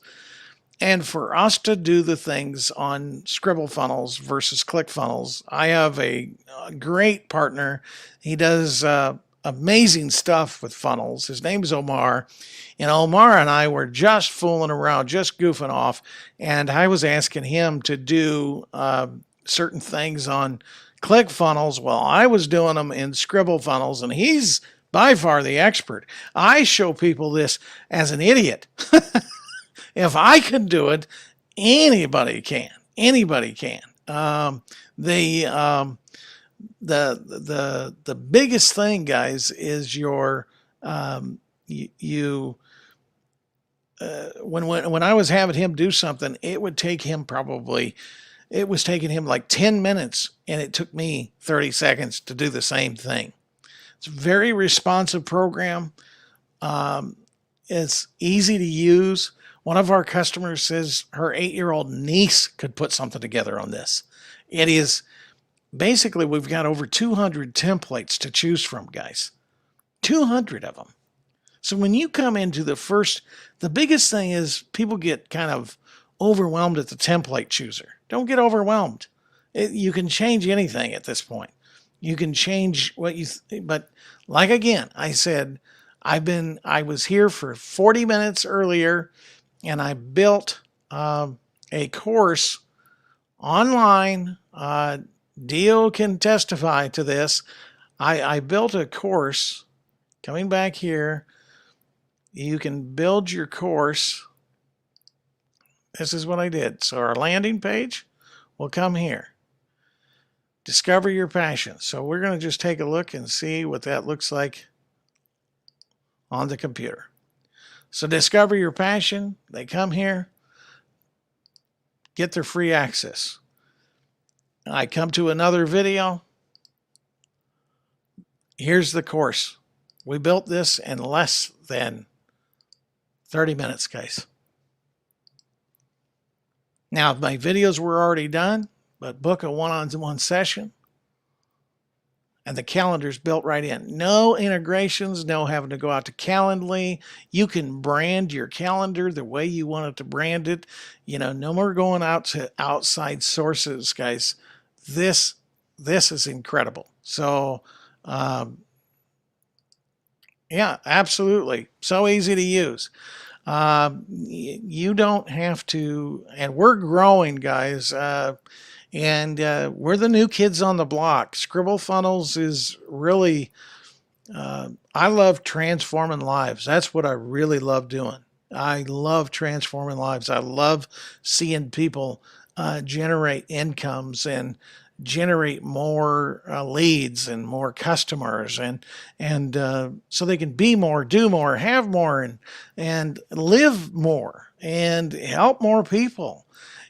And for us to do the things on ScribbleFunnels versus ClickFunnels, I have a great partner. He does amazing stuff with funnels. His name's Omar. And Omar and I were just fooling around, just goofing off. And I was asking him to do certain things on ClickFunnels while I was doing them in ScribbleFunnels. And he's by far the expert. I show people this as an idiot. If I can do it, anybody can. Anybody can. The biggest thing, guys, is your when I was having him do something, it would take him it was taking him like 10 minutes, and it took me 30 seconds to do the same thing. It's a very responsive program. It's easy to use. One of our customers says her 8-year-old niece could put something together on this. It is basically, we've got over 200 templates to choose from, guys. 200 of them. So when you come into the biggest thing is people get kind of overwhelmed at the template chooser. Don't get overwhelmed. You can change anything at this point. You can change what but like again, I said, I was here for 40 minutes earlier, and I built a course online. Dio can testify to this. I built a course. Coming back here, you can build your course. This is what I did. So our landing page will come here. Discover your passion. So we're going to just take a look and see what that looks like on the computer. So discover your passion. They come here, get their free access. I come to another video. Here's the course. We built this in less than 30 minutes, guys. Now, my videos were already done, but book a one-on-one session. And the calendar's built right in. No integrations, no having to go out to Calendly. You can brand your calendar the way you want it to brand it. No more going out to outside sources, guys. This is incredible. So, yeah, absolutely. So easy to use. You don't have to, and we're growing, guys. And we're the new kids on the block. ScribbleFunnels is really, I love transforming lives. That's what I really love doing. I love transforming lives. I love seeing people generate incomes and generate more leads and more customers, and so they can be more, do more, have more, and live more and help more people.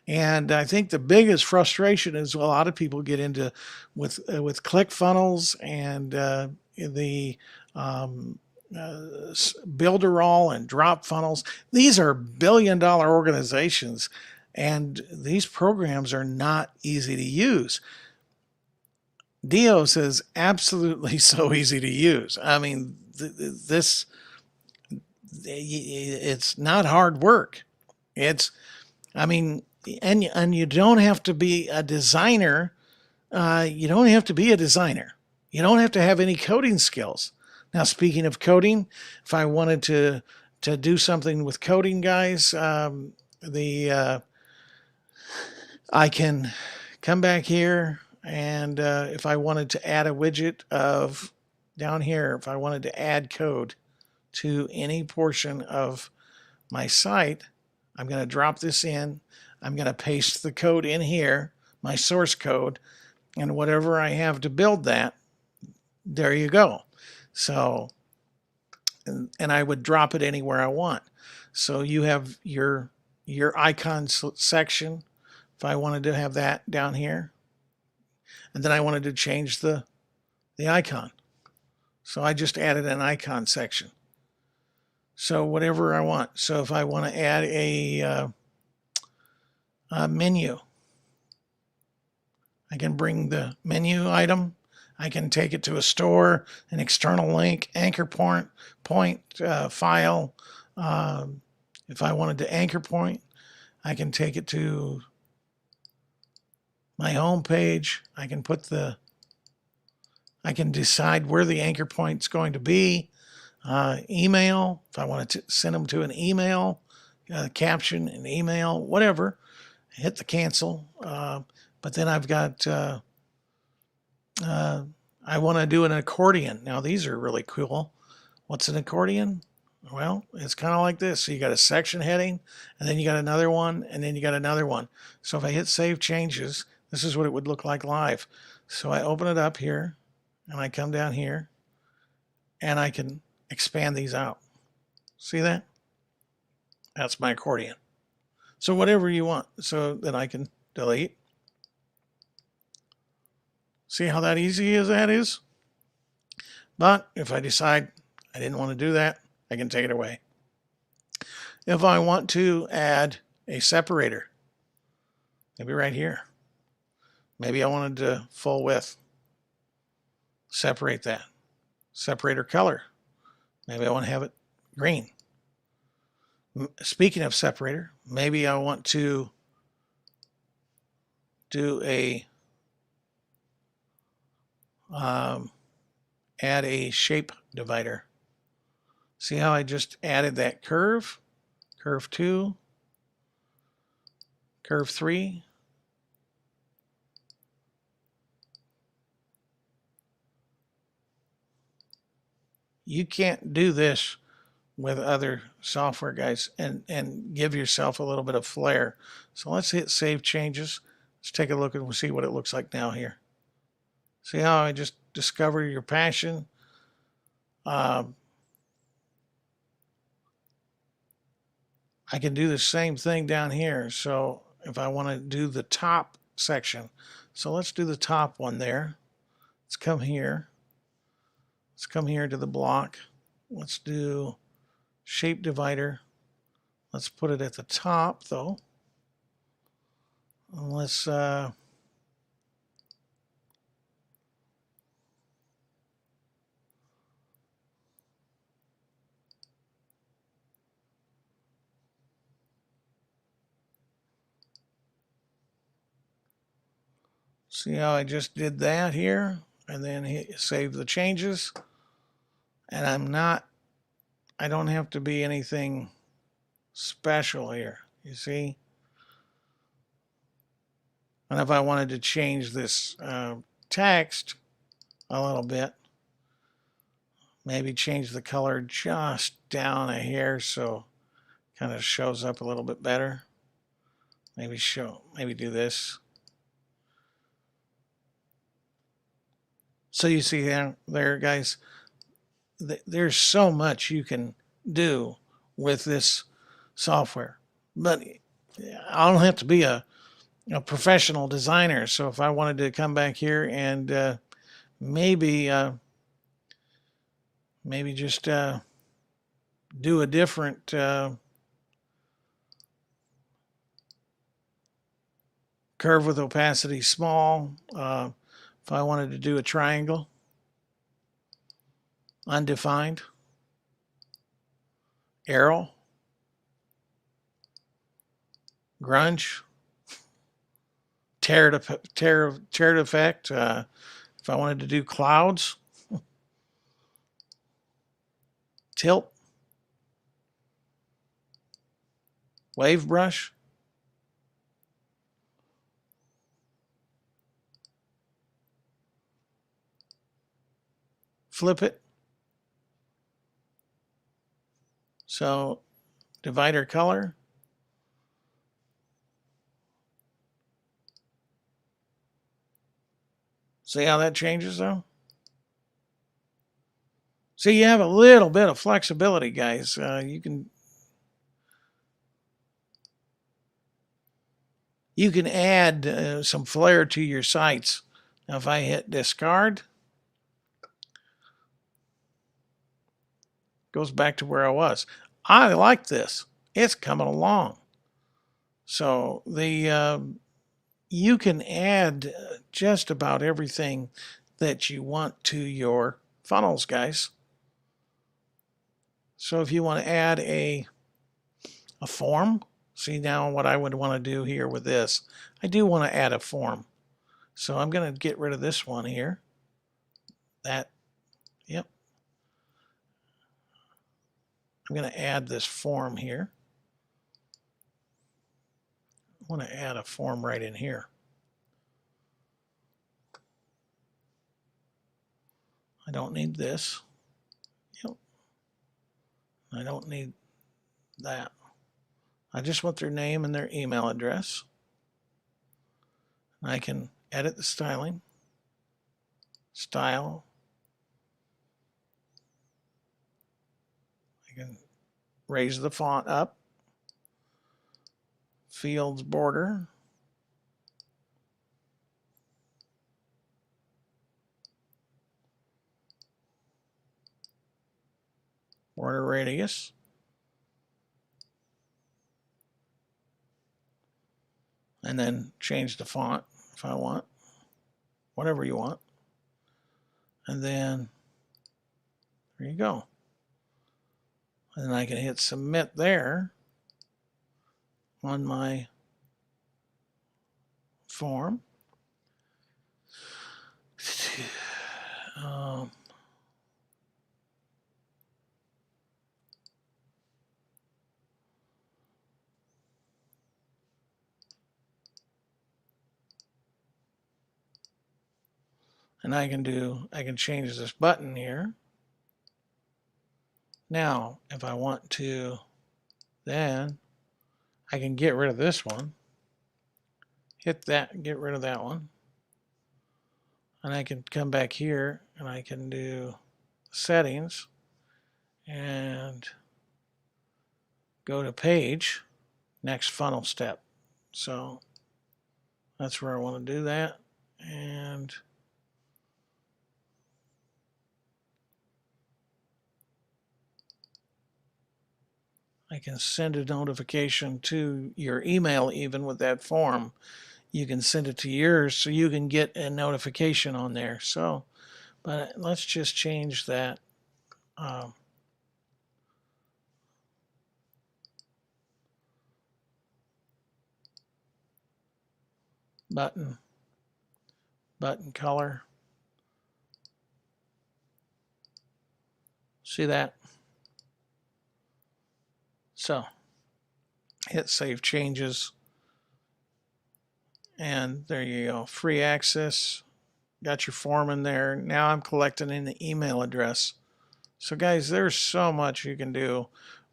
And I think the biggest frustration is a lot of people get into with ClickFunnels and the Builderall and DropFunnels. These are billion-dollar organizations, and these programs are not easy to use. Dio says absolutely so easy to use. I mean, it's not hard work. And you don't have to be a designer. You don't have to be a designer. You don't have to have any coding skills. Now, speaking of coding, if I wanted to do something with coding, guys, I can come back here, and if I wanted to add a widget of down here, if I wanted to add code, to any portion of my site, I'm going to drop this in. I'm going to paste the code in here, my source code, and whatever I have to build that, there you go. So, and I would drop it anywhere I want. So you have your icon section. If I wanted to have that down here, and then I wanted to change the icon. So I just added an icon section. So whatever I want. So if I want to add a menu, I can bring the menu item. I can take it to a store, an external link, anchor point, file. If I wanted to anchor point, I can take it to my home page. I can decide where the anchor point is going to be. Email, if I want to send them to an email, caption, an email, whatever. Hit the cancel. But then I've got, I want to do an accordion. Now these are really cool. What's an accordion? Well, it's kind of like this. So you got a section heading, and then you got another one, and then you got another one. So if I hit save changes, this is what it would look like live. So I open it up here, and I come down here, and I can expand these out. See that? That's my accordion. So whatever you want. So then I can delete. See how that easy as that is? But if I decide I didn't want to do that, I can take it away. If I want to add a separator, maybe right here. Maybe I wanted to full width. Separate that. Separator color. Maybe I want to have it green. Speaking of separator, maybe I want to do a add a shape divider. See how I just added that curve? Curve 2, curve 3. You can't do this with other software, guys, and give yourself a little bit of flair. So let's hit save changes. Let's take a look and we'll see what it looks like now here. See how I just discover your passion? I can do the same thing down here. So if I want to do the top section, so let's do the top one there. Let's come here. Let's come here to the block. Let's do shape divider. Let's put it at the top though. And let's see how I just did that here, and then save the changes. And I don't have to be anything special here, you see? And if I wanted to change this text a little bit, maybe change the color just down a hair so it kind of shows up a little bit better. Maybe do this. So you see there, guys, there's so much you can do with this software. But I don't have to be a professional designer. So if I wanted to come back here and maybe just do a different curve with opacity small. If I wanted to do a triangle, undefined, arrow, grunge, tear effect. If I wanted to do clouds, tilt, wave brush, flip it, So divider color. See how that changes though? So you have a little bit of flexibility, guys. You can add some flair to your sites. Now if I hit discard, goes back to where I was. I like this. It's coming along. So you can add just about everything that you want to your funnels, guys. So if you want to add a form, see now what I would want to do here with this. I do want to add a form. So I'm going to get rid of this one here. Yep. I'm going to add this form here. I want to add a form right in here. I don't need this. Yep. I don't need that. I just want their name and their email address. I can edit the styling. Style. I can raise the font up. Fields border. Border radius. And then change the font if I want. Whatever you want. And then there you go. And then I can hit submit there on my form. And I can change this button here. Now, if I want to, then I can get rid of this one. Hit that, get rid of that one. And I can come back here and I can do settings and go to page, next funnel step. So that's where I want to do that. And I can send a notification to your email even with that form. You can send it to yours so you can get a notification on there. So, but let's just change that. Button color. See that? So hit save changes. And there you go. Free access. Got your form in there. Now I'm collecting in the email address. So guys, there's so much you can do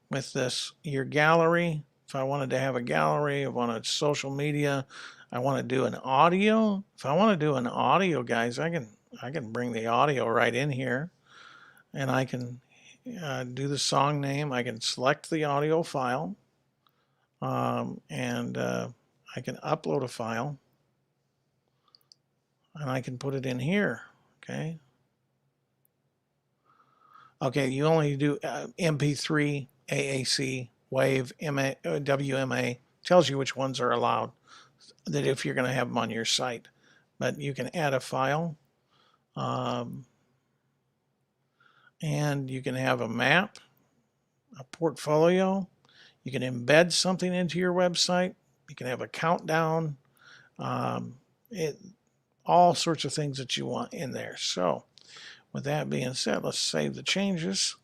with this. Your gallery. If I wanted to have a gallery, I wanted social media, I want to do an audio. If I want to do an audio, guys, I can bring the audio right in here, and I can do the song name. I can select the audio file, and I can upload a file, and I can put it in here. Okay. Okay, you only do MP3, AAC, WAV, WMA. Tells you which ones are allowed, that if you're going to have them on your site. But you can add a file, and you can have a map, a portfolio. You can embed something into your website. You can have a countdown, all sorts of things that you want in there. So with that being said, let's save the changes.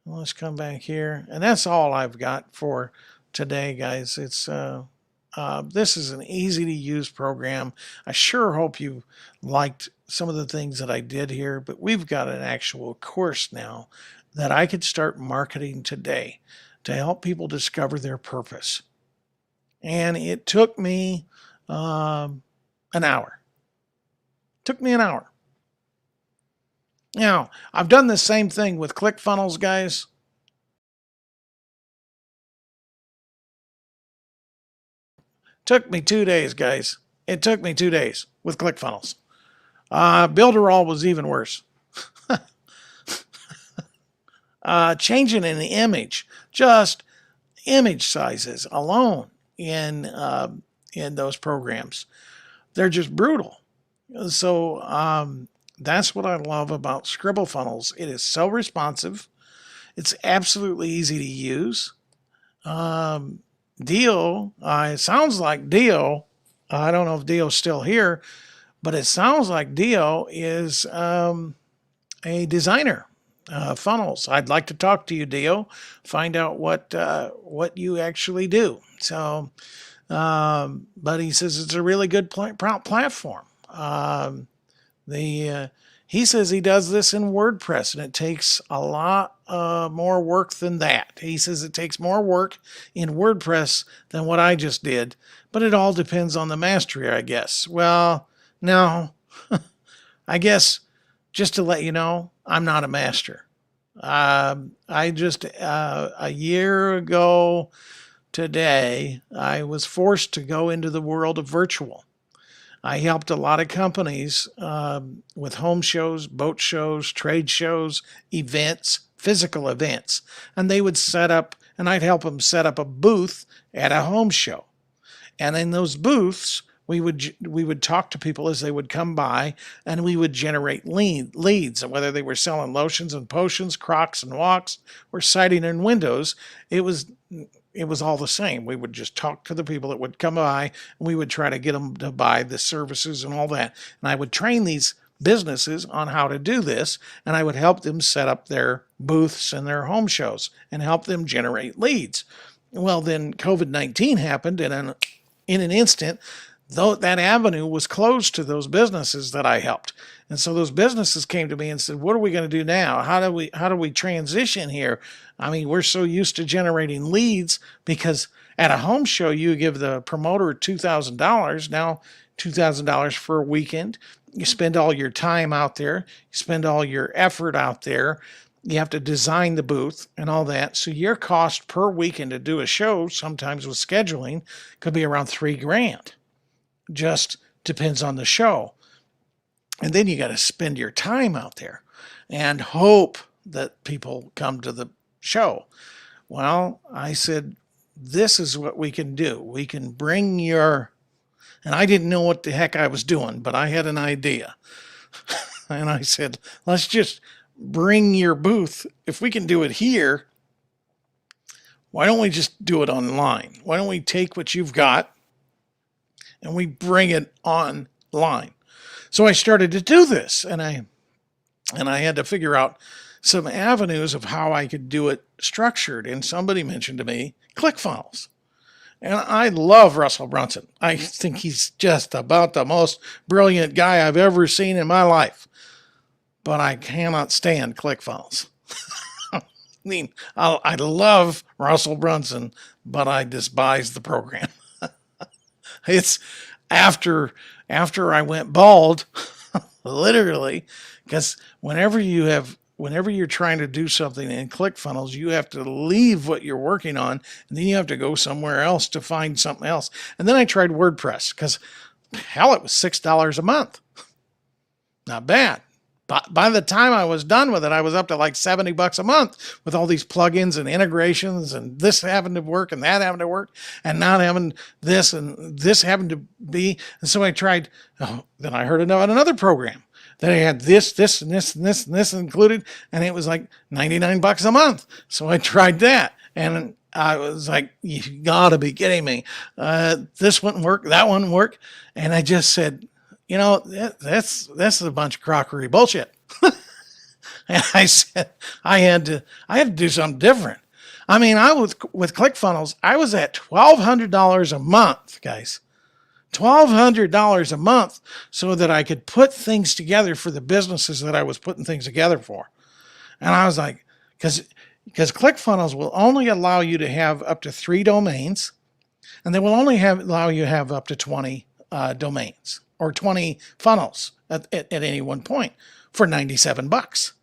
Let's come back here. And that's all I've got for today, guys. It's this is an easy to use program. I sure hope you liked some of the things that I did here, but we've got an actual course now that I could start marketing today to help people discover their purpose. And it took me an hour. Took me an hour. Now, I've done the same thing with ClickFunnels, guys. Took me 2 days, guys. It took me 2 days with ClickFunnels. Builderall was even worse. Changing an image, just image sizes alone in those programs, they're just brutal. So that's what I love about ScribbleFunnels. It is so responsive. It's absolutely easy to use. Dio, it sounds like Dio. I don't know if Dio's still here, but it sounds like Dio is a designer. Funnels. I'd like to talk to you, Dio. Find out what you actually do. So, but he says it's a really good platform. He says he does this in WordPress, and it takes a lot more work than that. He says it takes more work in WordPress than what I just did, but it all depends on the mastery, I guess. Well, no, I guess just to let you know, I'm not a master. I just, a year ago today, I was forced to go into the world of virtual. I helped a lot of companies with home shows, boat shows, trade shows, events, physical events. And they would set up, and I'd help them set up a booth at a home show. And in those booths, we would talk to people as they would come by, and we would generate leads. And whether they were selling lotions and potions, Crocs and walks, or siding and windows, it was all the same. We would just talk to the people that would come by, and we would try to get them to buy the services and all that. And I would train these businesses on how to do this, and I would help them set up their booths and their home shows and help them generate leads. Well, then COVID-19 happened, and in an instant, though that avenue was closed to those businesses that I helped. And so those businesses came to me and said, what are we going to do now? How do we transition here? I mean, we're so used to generating leads because at a home show, you give the promoter $2,000. Now, $2,000 for a weekend. You spend all your time out there. You spend all your effort out there. You have to design the booth and all that. So your cost per weekend to do a show, sometimes with scheduling, could be around $3,000. Just depends on the show. And then you got to spend your time out there and hope that people come to the show. Well, I said, this is what we can do. We can bring and I didn't know what the heck I was doing, but I had an idea. And I said, let's just bring your booth. If we can do it here, why don't we just do it online? Why don't we take what you've got and we bring it online? So I started to do this, and I had to figure out some avenues of how I could do it structured. And somebody mentioned to me ClickFunnels. And I love Russell Brunson. I think he's just about the most brilliant guy I've ever seen in my life. But I cannot stand ClickFunnels. I mean, I love Russell Brunson, but I despise the program. It's after I went bald, literally, because whenever you're trying to do something in ClickFunnels, you have to leave what you're working on, and then you have to go somewhere else to find something else. And then I tried WordPress because, hell, it was $6 a month. Not bad. But by the time I was done with it, I was up to like $70 a month with all these plugins and integrations and this having to work and that having to work and not having this and this having to be. And so I tried, then I heard about another program that I had this, and this included, and it was like $99 a month. So I tried that, and I was like, you gotta be kidding me. This wouldn't work, that wouldn't work. And I just said, you know, that's a bunch of crockery bullshit. And I said, I had to do something different. I mean, with ClickFunnels, I was at $1,200 a month, guys. $1,200 a month so that I could put things together for the businesses that I was putting things together for. And I was like, because ClickFunnels will only allow you to have up to 3 domains, and they will only allow you to have up to 20 domains or 20 funnels at any one point for $97.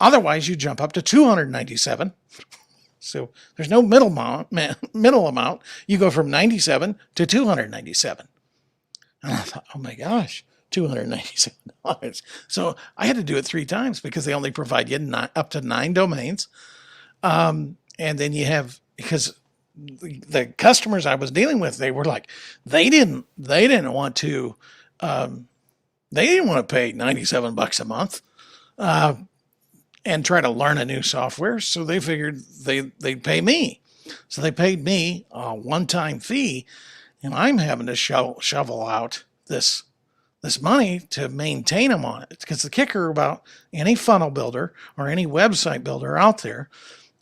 Otherwise, you jump up to $297. So there's no middle amount. You go from 97 to 297. And I thought, oh my gosh, $297. So I had to do it 3 times because they only provide you up to 9 domains. And then you have, because the customers I was dealing with, they were like, they didn't want to pay $97 a month and try to learn a new software. So they figured they'd pay me. So they paid me a one-time fee, and I'm having to shovel out this money to maintain them on it. Because the kicker about any funnel builder or any website builder out there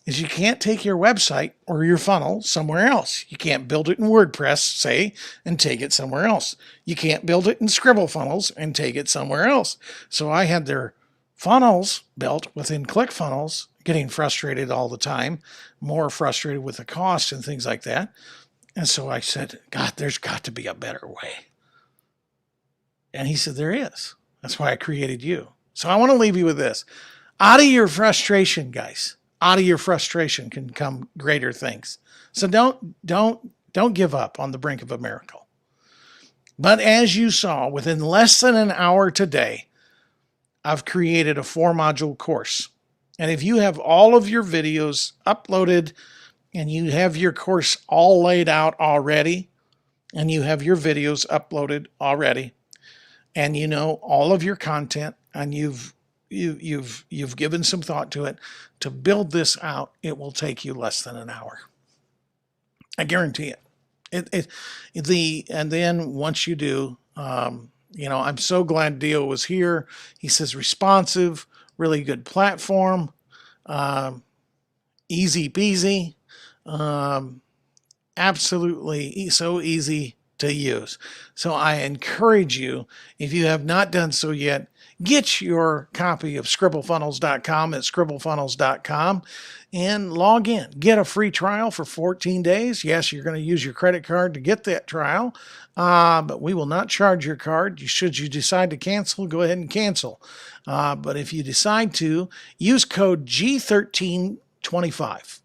is you can't take your website or your funnel somewhere else. You can't build it in WordPress, say, and take it somewhere else. You can't build it in ScribbleFunnels and take it somewhere else. So I had their funnels built within ClickFunnels, getting frustrated all the time, more frustrated with the cost and things like that. And so I said, God, there's got to be a better way. And he said, there is. That's why I created you. So I want to leave you with this. Out of your frustration, guys, out of your frustration can come greater things. So don't give up on the brink of a miracle. But as you saw, within less than an hour today, I've created a 4-module course. And if you have all of your videos uploaded and you have your course all laid out already, and you have your videos uploaded already, and you know all of your content, and you've given some thought to it, to build this out, it will take you less than an hour. I guarantee it. And then once you do, I'm so glad Dio was here. He says responsive, really good platform, easy peasy, absolutely so easy to use. So I encourage you, if you have not done so yet, get your copy of ScribbleFunnels.com at ScribbleFunnels.com and log in. Get a free trial for 14 days. Yes, you're going to use your credit card to get that trial, but we will not charge your card. Should you decide to cancel, go ahead and cancel. But if you decide to, use code G1325,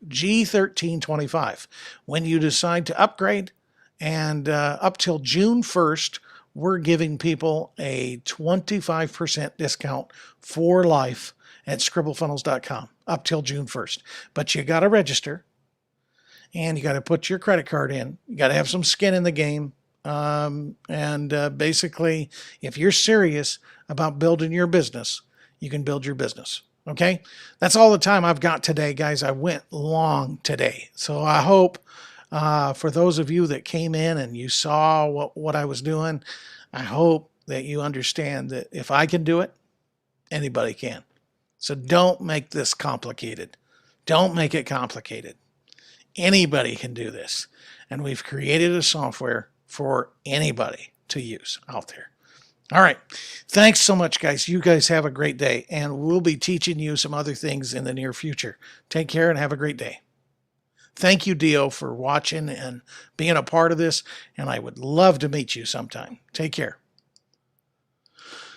G1325. When you decide to upgrade, and up till June 1st, we're giving people a 25% discount for life at ScribbleFunnels.com up till June 1st. But you got to register, and you got to put your credit card in. You got to have some skin in the game. Basically, if you're serious about building your business, you can build your business. Okay? That's all the time I've got today, guys. I went long today. So I hope for those of you that came in and you saw what I was doing, I hope that you understand that if I can do it, anybody can. So don't make this complicated. Don't make it complicated. Anybody can do this. And we've created a software for anybody to use out there. All right. Thanks so much, guys. You guys have a great day, and we'll be teaching you some other things in the near future. Take care and have a great day. Thank you, Dio, for watching and being a part of this, and I would love to meet you sometime. Take care.